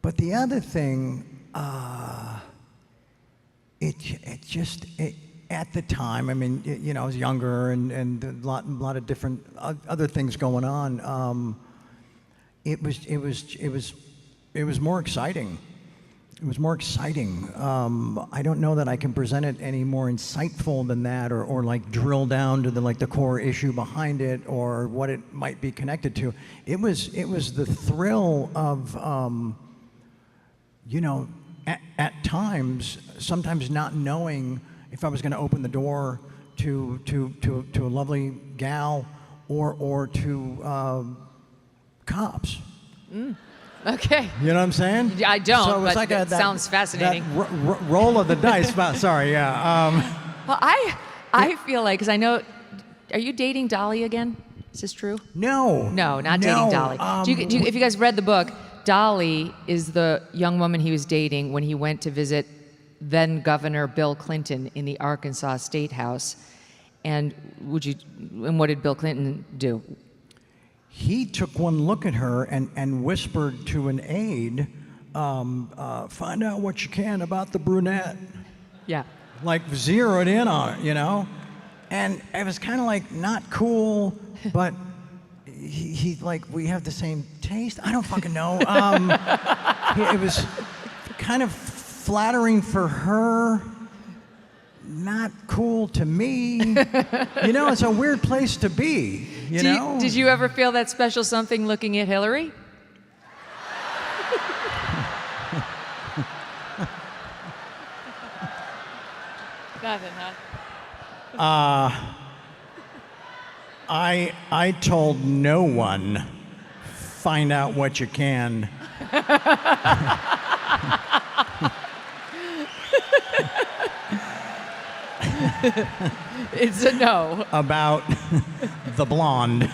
But the other thing, at the time, I mean, I was younger and a lot of different other things going on. It was more exciting. It was more exciting. I don't know that I can present it any more insightful than that, or like drill down to the core issue behind it, or what it might be connected to. It was the thrill of, at times, sometimes not knowing if I was going to open the door to a lovely gal or to cops. Okay. You know what I'm saying? I don't, so but that sounds fascinating. That roll of the dice. Sorry, yeah. Well, I feel like, because I know, are you dating Dolly again? Is this true? No. No, not dating Dolly. If you guys read the book, Dolly is the young woman he was dating when he went to visit then Governor Bill Clinton in the Arkansas State House. And what did Bill Clinton do? He took one look at her and whispered to an aide, find out what you can about the brunette. Yeah. Like zeroed in on it, you know? And it was kind of like not cool, but he like, we have the same taste? I don't fucking know. It was kind of flattering for her, not cool to me. You know, it's a weird place to be, you know? Did you ever feel that special something looking at Hillary? Nothing, huh? I told no one, find out what you can. It's a no. About the blonde.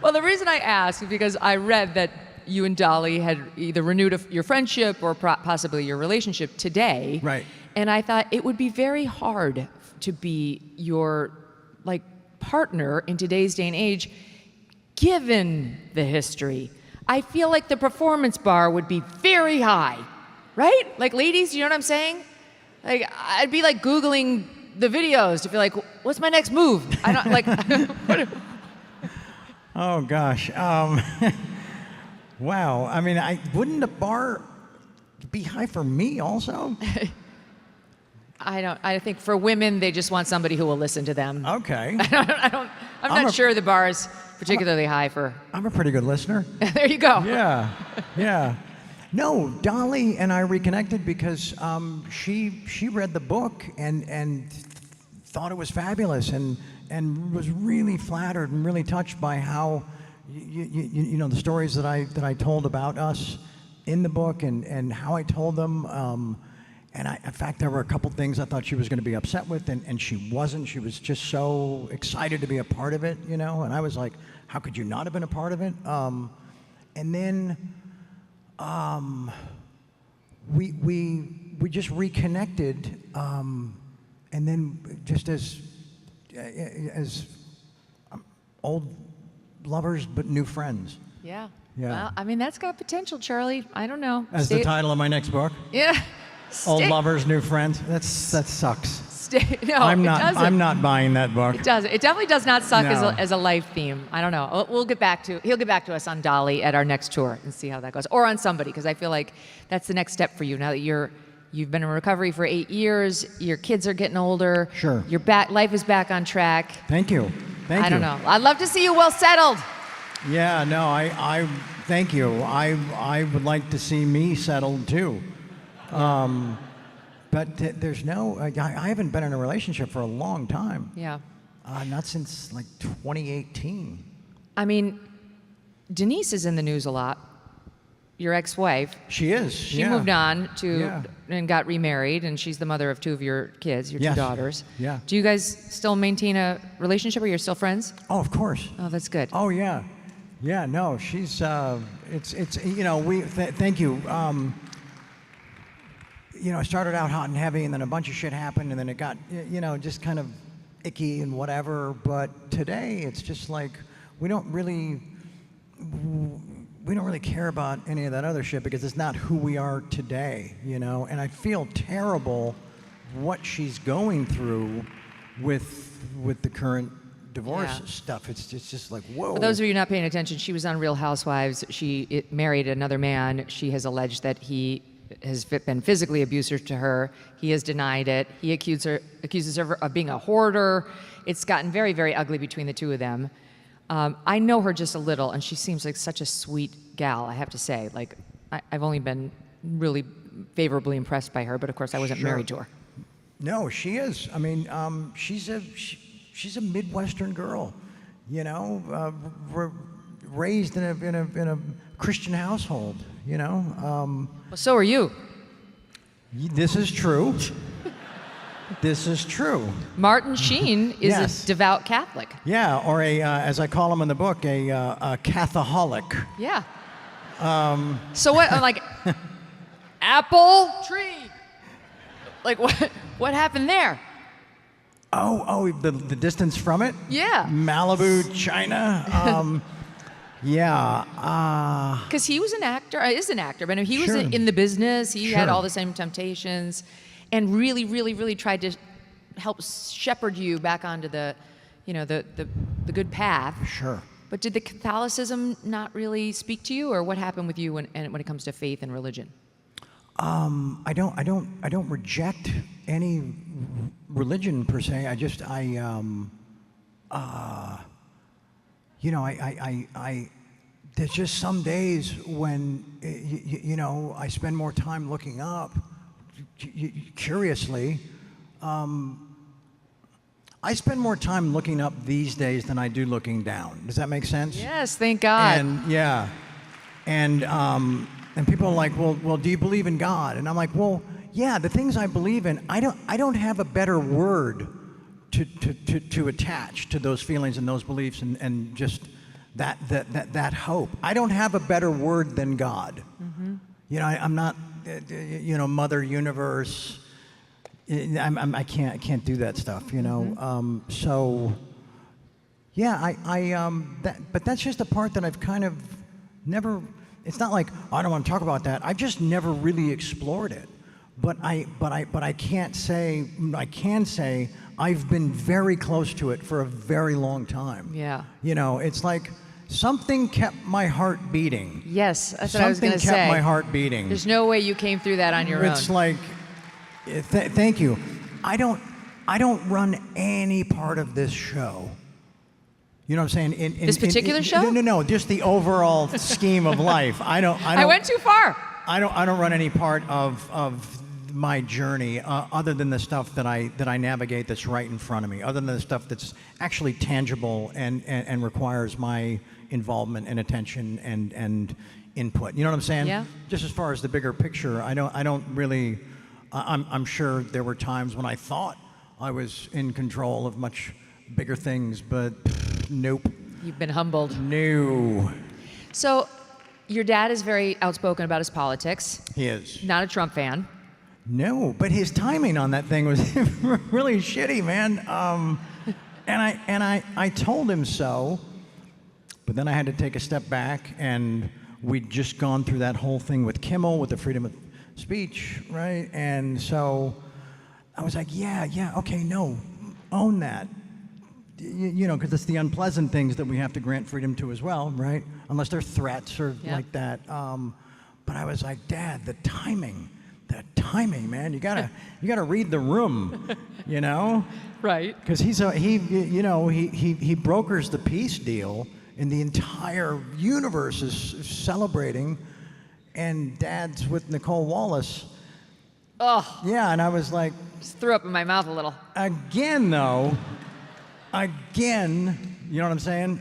Well, the reason I ask is because I read that you and Dolly had either renewed your friendship or possibly your relationship today. Right. And I thought it would be very hard to be your partner in today's day and age, given the history. I feel like the performance bar would be very high, right? Like, ladies, you know what I'm saying? Like, I'd be like Googling the videos to feel like, what's my next move? I don't like. Oh gosh. Wow. I mean, wouldn't the bar be high for me also? I think for women, they just want somebody who will listen to them. Okay. I'm not sure the bar is particularly high for. I'm a pretty good listener. There you go. Yeah. No, Dolly and I reconnected because she read the book and thought it was fabulous and was really flattered and really touched by how you know the stories that I told about us in the book and how I told them. And in fact, there were a couple things I thought she was going to be upset with, and she wasn't. She was just so excited to be a part of it, you know. And I was like, how could you not have been a part of it? And then we just reconnected, and then just as old lovers but new friends. Yeah. Yeah. Well, I mean, that's got potential, Charlie. I don't know. As the title of my next book. Yeah. Old lovers, new friends. That sucks. No, I'm it not. doesn't. I'm not buying that book. It doesn't. It definitely does not suck No. as a life theme. I don't know. He'll get back to us on Dolly at our next tour and see how that goes, or on somebody, because I feel like that's the next step for you now that you've been in recovery for 8 years. Your kids are getting older. Sure. Your life is back on track. Thank you. I don't know. I'd love to see you well settled. Yeah. No. I thank you. I would like to see me settled too. But there's no. I haven't been in a relationship for a long time. Yeah. Not since like 2018. I mean, Denise is in the news a lot. Your ex-wife. She is. She moved on and got remarried, and she's the mother of 2 of your kids, your 2 daughters. Yeah. Do you guys still maintain a relationship, or you're still friends? Oh, of course. Oh, that's good. Oh, yeah. Yeah. No, she's. It's. You know. Thank you. You know, I started out hot and heavy, and then a bunch of shit happened, and then it got, you know, just kind of icky and whatever. But today, it's just like we don't really care about any of that other shit because it's not who we are today, you know. And I feel terrible what she's going through with the current divorce stuff. It's just like, whoa. For those of you not paying attention, she was on Real Housewives. She married another man. She has alleged that he has been physically abusive to her. He has denied it. He accuses her of being a hoarder. It's gotten very, very ugly between the two of them. I know her just a little, and she seems like such a sweet gal, I have to say. Like, I've only been really favorably impressed by her, but of course I wasn't married to her. No, she is. I mean, she's a Midwestern girl, you know, raised in a Christian household, you know. Well, so are you. This is true. This is true. Martin Sheen is Yes. a devout Catholic. Yeah, or as I call him in the book, a Catholic. Yeah. So what? I'm like, apple tree. Like what happened there? Oh, the distance from it? Yeah. Malibu, China. Yeah. Because he was an actor, is an actor, but he was Sure. in the business. He had Sure. all the same temptations, and really, really, really tried to help shepherd you back onto the good path. Sure. But did the Catholicism not really speak to you, or what happened with you when it comes to faith and religion? I don't reject any religion per se. There's just some days when, I spend more time looking up, curiously. I spend more time looking up these days than I do looking down. Does that make sense? Yes, thank God. And yeah, and people are like, well, do you believe in God? And I'm like, well, yeah, the things I believe in, I don't have a better word to attach to those feelings and those beliefs and just that hope. I don't have a better word than God. Mm-hmm. I'm not, Mother Universe. I can't do that stuff, Mm-hmm. So, yeah, but that's just a part that I've kind of never. It's not like I don't want to talk about that. I've just never really explored it. But I can't say. I can say I've been very close to it for a very long time. Yeah. It's like something kept my heart beating. Yes, that's what I was going to say. Something kept my heart beating. There's no way you came through that on your own. It's like. Thank you. I don't run any part of this show. You know what I'm saying? This particular show? No. Just the overall scheme of life. I went too far. I don't run any part of my journey other than the stuff that I navigate that's right in front of me. Other than the stuff that's actually tangible and requires my involvement and attention and input. You know what I'm saying? Yeah. Just as far as the bigger picture, I don't really. I'm sure there were times when I thought I was in control of much bigger things, but nope. You've been humbled. No. So, your dad is very outspoken about his politics. He is. Not a Trump fan. No, but his timing on that thing was really shitty, man. And I told him so, but then I had to take a step back, and we'd just gone through that whole thing with Kimmel, with the freedom of speech, right? And so I was like, yeah, okay, no, own that. Because it's the unpleasant things that we have to grant freedom to as well, right? Unless they're threats or like that. But I was like, Dad, the timing, man. You gotta read the room, Right. Because he brokers the peace deal, and the entire universe is celebrating. And Dad's with Nicole Wallace. Oh. Yeah, and I was like... Just threw up in my mouth a little. Again, though. You know what I'm saying?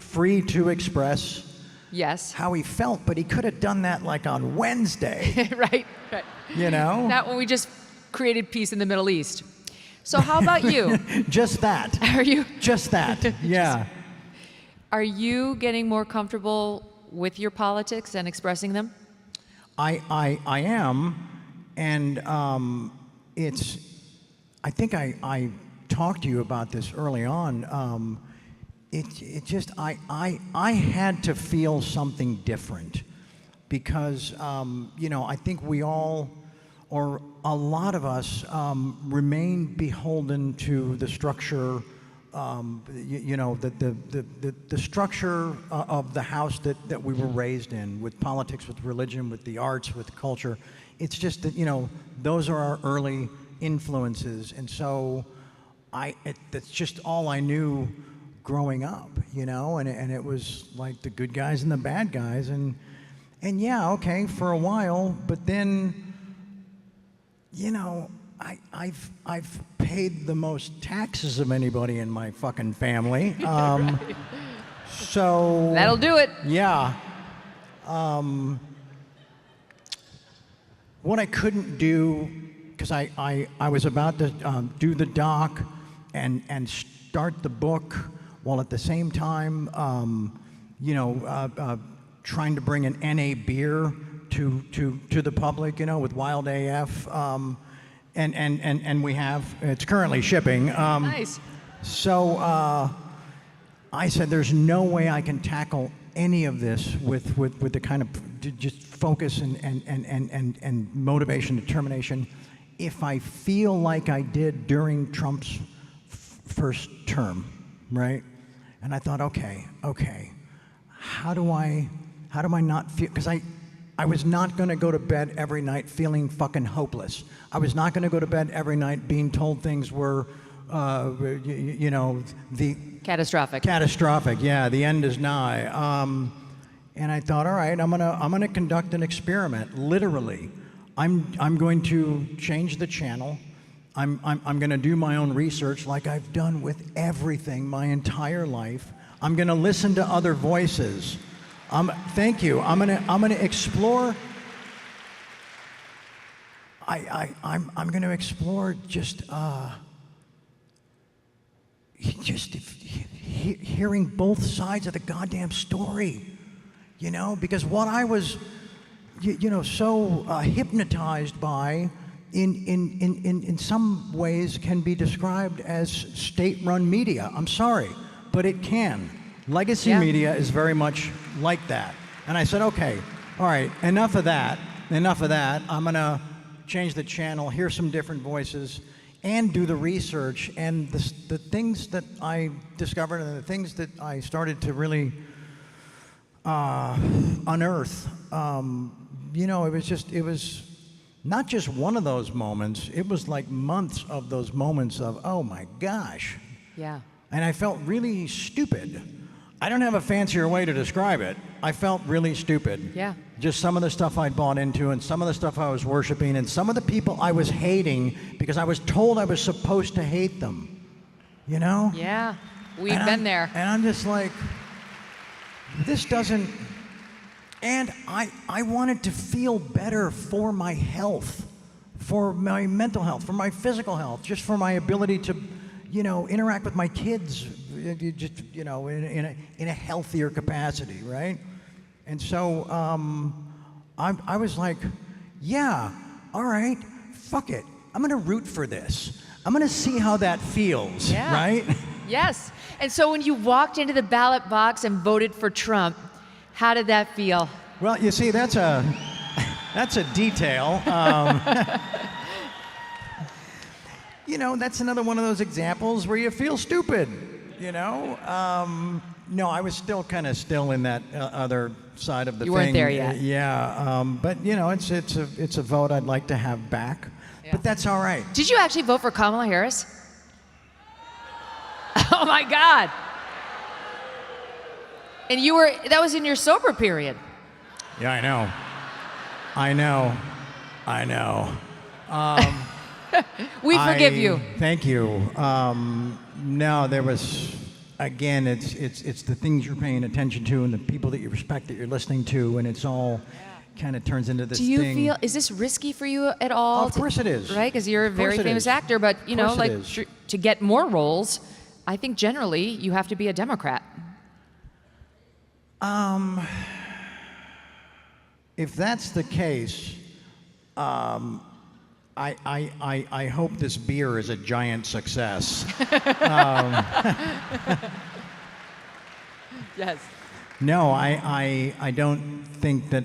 Free to express yes. how he felt, but he could have done that like on Wednesday. Right. Not when we just created peace in the Middle East. So how about you? Just that. Are you? Just that, yeah. Are you getting more comfortable with your politics and expressing them? I am, and I think I talked to you about this early on. I had to feel something different because I think we all, or a lot of us, remain beholden to the structure. The structure of the house that we were raised in, with politics, with religion, with the arts, with culture. It's just that, those are our early influences. And so that's just all I knew growing up, and it was like the good guys and the bad guys. And yeah, okay, for a while, but then, I've paid the most taxes of anybody in my fucking family. So that'll do it. Yeah. What I couldn't do because I was about to do the doc and start the book while at the same time, trying to bring an NA beer to the public, with Wild AF, and we have, it's currently shipping. Nice. So I said, there's no way I can tackle any of this with the kind of just focus and motivation, determination, if I feel like I did during Trump's first term, right? And I thought, okay, how do I not feel, because I was not going to go to bed every night feeling fucking hopeless. I was not going to go to bed every night being told things were, the catastrophic. Yeah, the end is nigh. And I thought, all right, I'm gonna conduct an experiment. Literally, I'm going to change the channel. I'm going to do my own research like I've done with everything my entire life. I'm going to listen to other voices. Thank you. I'm going to explore. I'm going to explore just hearing both sides of the goddamn story, because what I was, so hypnotized by, in some ways can be described as state-run media. I'm sorry, but it can. Legacy media is very much like that. And I said, okay, all right, enough of that. I'm gonna change the channel, hear some different voices, and do the research. And the things that I discovered and the things that I started to really unearth, it was not just one of those moments, it was like months of those moments of, oh my gosh. Yeah. And I felt really stupid. I don't have a fancier way to describe it. I felt really stupid. Yeah. Just some of the stuff I'd bought into and some of the stuff I was worshiping and some of the people I was hating because I was told I was supposed to hate them. Yeah. We've been there. And I'm just like, this doesn't... And I wanted to feel better for my health, for my mental health, for my physical health, just for my ability to, interact with my kids, just, in a healthier capacity, right? And so I was like, yeah, all right, fuck it. I'm going to root for this. I'm going to see how that feels, right? Yes. And so when you walked into the ballot box and voted for Trump, how did that feel? Well, you see, that's a detail. That's another one of those examples where you feel stupid. No, I was still kind of in that other side of the thing. You weren't there yet. Yeah, but it's a vote I'd like to have back. Yeah. But that's all right. Did you actually vote for Kamala Harris? Oh my God. And that was in your sober period. Yeah, I know. We forgive you. Thank you. No, there was, again, it's the things you're paying attention to and the people that you respect that you're listening to, and it's all kind of turns into this thing. Do you feel, is this risky for you at all? Oh, of course it is. Right, because you're a very famous actor, but to get more roles, I think generally you have to be a Democrat. If that's the case, I hope this beer is a giant success. Yes. No, I don't think that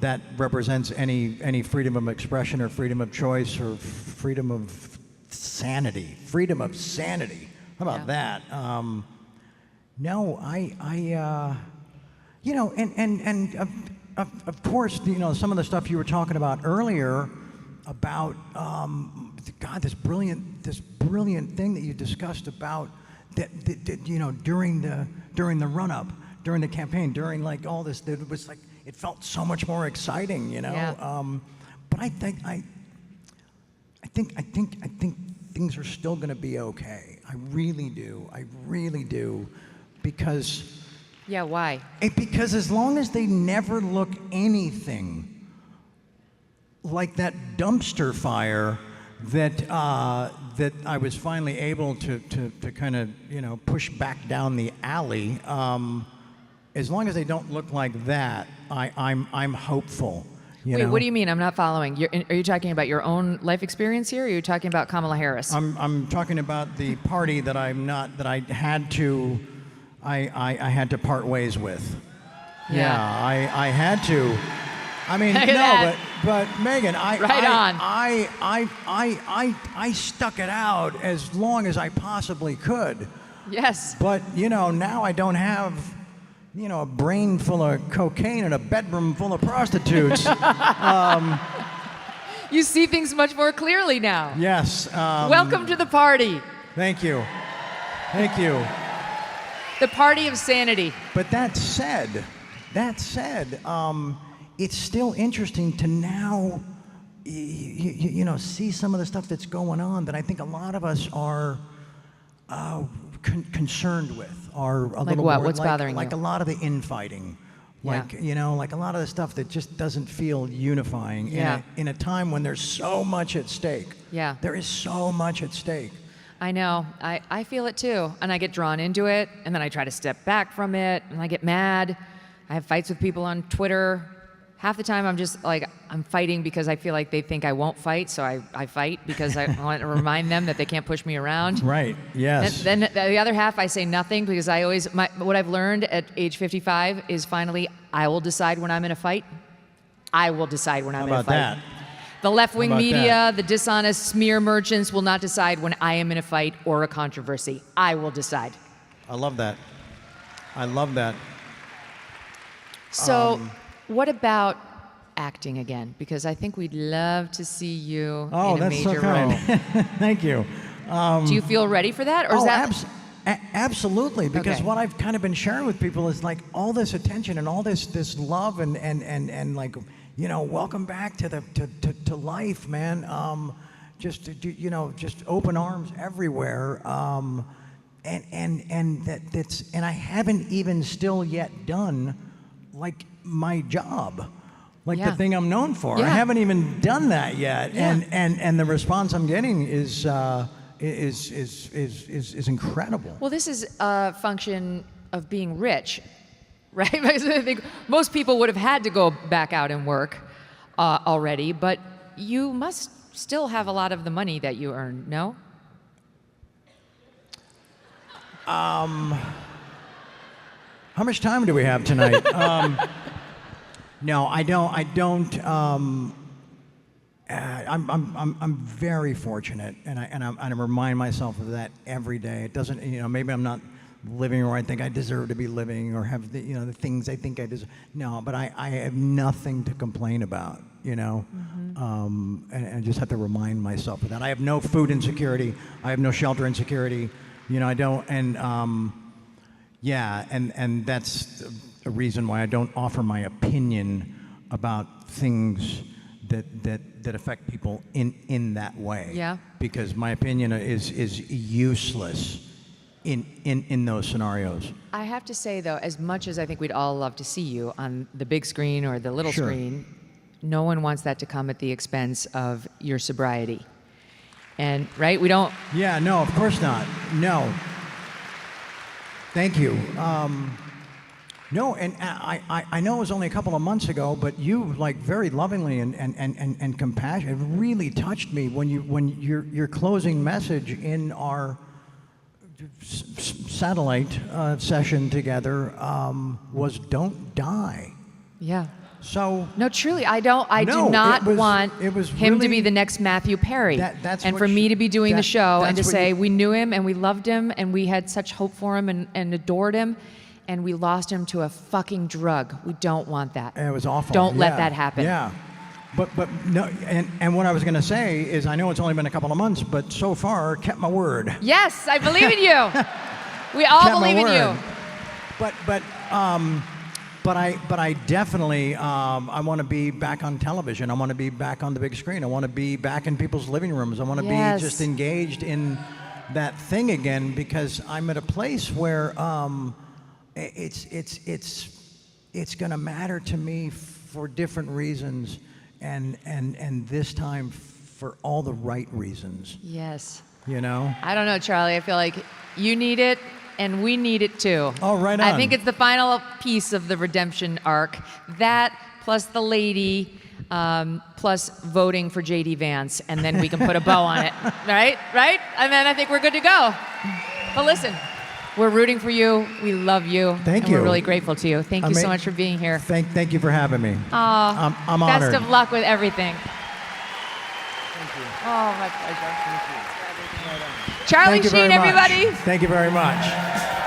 that represents any freedom of expression or freedom of choice or freedom of sanity. Freedom of sanity. How about that? No, of course, some of the stuff you were talking about earlier about, God, this brilliant thing that you discussed about that during the run-up, during the campaign, during like all this, it was like it felt so much more exciting, Yeah. But I think things are still going to be okay. I really do, because. Yeah, why? Because as long as they never look anything like that dumpster fire that that I was finally able to kind of push back down the alley. As long as they don't look like that, I'm hopeful. Wait, what do you mean? I'm not following. Are you talking about your own life experience here, or are you talking about Kamala Harris? I'm talking about the party that I had to part ways with. Yeah, I had to. I mean, no, but Megyn, I stuck it out as long as I possibly could. Yes. But now I don't have a brain full of cocaine and a bedroom full of prostitutes. You see things much more clearly now. Yes. Welcome to the party. Thank you. Thank you. The party of sanity. But that said, it's still interesting to now, see some of the stuff that's going on that I think a lot of us are concerned with. Are a little what? more What's bothering you? Like a lot of the infighting, like a lot of the stuff that just doesn't feel unifying. Yeah. In a time when there's so much at stake. Yeah. There is so much at stake. I know. I feel it too, and I get drawn into it, and then I try to step back from it, and I get mad. I have fights with people on Twitter. Half the time I'm just like, I'm fighting because I feel like they think I won't fight, so I fight because I want to remind them that they can't push me around. Right, yes. Then the other half I say nothing because what I've learned at age 55 is finally I will decide when I'm in a fight. I will decide when I'm in a fight. How about that? The left-wing media, the dishonest smear merchants will not decide when I am in a fight or a controversy. I will decide. I love that. I love that. So, what about acting again? Because I think we'd love to see you in a major role. Thank you. Do you feel ready for that, or is that? Absolutely. Because Okay. what I've kind of been sharing with people is like all this attention and all this love and like welcome back to life, man. Just open arms everywhere. And I haven't even still yet done like my job, like the thing I'm known for. Yeah. I haven't even done that yet, Yeah. and the response I'm getting is incredible. Well, this is a function of being rich, right? Because I think most people would have had to go back out and work already, but you must still have a lot of the money that you earn, no? How much time do we have tonight? No, I don't. I'm very fortunate, and I remind myself of that every day. It doesn't, maybe I'm not living where I think I deserve to be living, or have the things I think I deserve. No, but I have nothing to complain about, and I just have to remind myself of that. I have no food insecurity. I have no shelter insecurity. I don't, and and that's a reason why I don't offer my opinion about things that affect people in that way. Yeah. Because my opinion is useless in those scenarios. I have to say, though, as much as I think we'd all love to see you on the big screen or the little Sure. screen, no one wants that to come at the expense of your sobriety. And, right, we don't... Yeah, no, of course not. No. Thank you. No, and I know it was only a couple of months ago, but you, like, very lovingly and compassionate, it really touched me when your closing message in our satellite session together was "Don't die." Yeah. So no, truly, I do not want him to be the next Matthew Perry, that's and what for me to be doing the show and to that's what say we knew him and we loved him and we had such hope for him and adored him, and we lost him to a fucking drug. We don't want that. It was awful. Don't let Yeah. that happen. Yeah. But no, and what I was going to say is, I know it's only been a couple of months, but so far kept my word. Yes, I believe in you. We all Kept my believe in word. you. But I definitely I want to be back on television. I want to be back on the big screen. I want to be back in people's living rooms. I want to Yes. be just engaged in that thing again, because I'm at a place where it's going to matter to me for different reasons and this time for all the right reasons. Yes. You know? I don't know, Charlie. I feel like you need it, and we need it too. Oh, right I on. think it's the final piece of the redemption arc. That plus the lady, plus voting for J.D. Vance, and then we can put a bow on it. Right? Right? And then I think we're good to go. But listen, we're rooting for you. We love you. Thank and you. We're really grateful to you. Thank you so much for being here. Thank you for having me. I'm honored. Best of luck with everything. Thank you. Oh, my pleasure. Thank you. Charlie Thank you very Sheen, much. everybody. Thank you very much.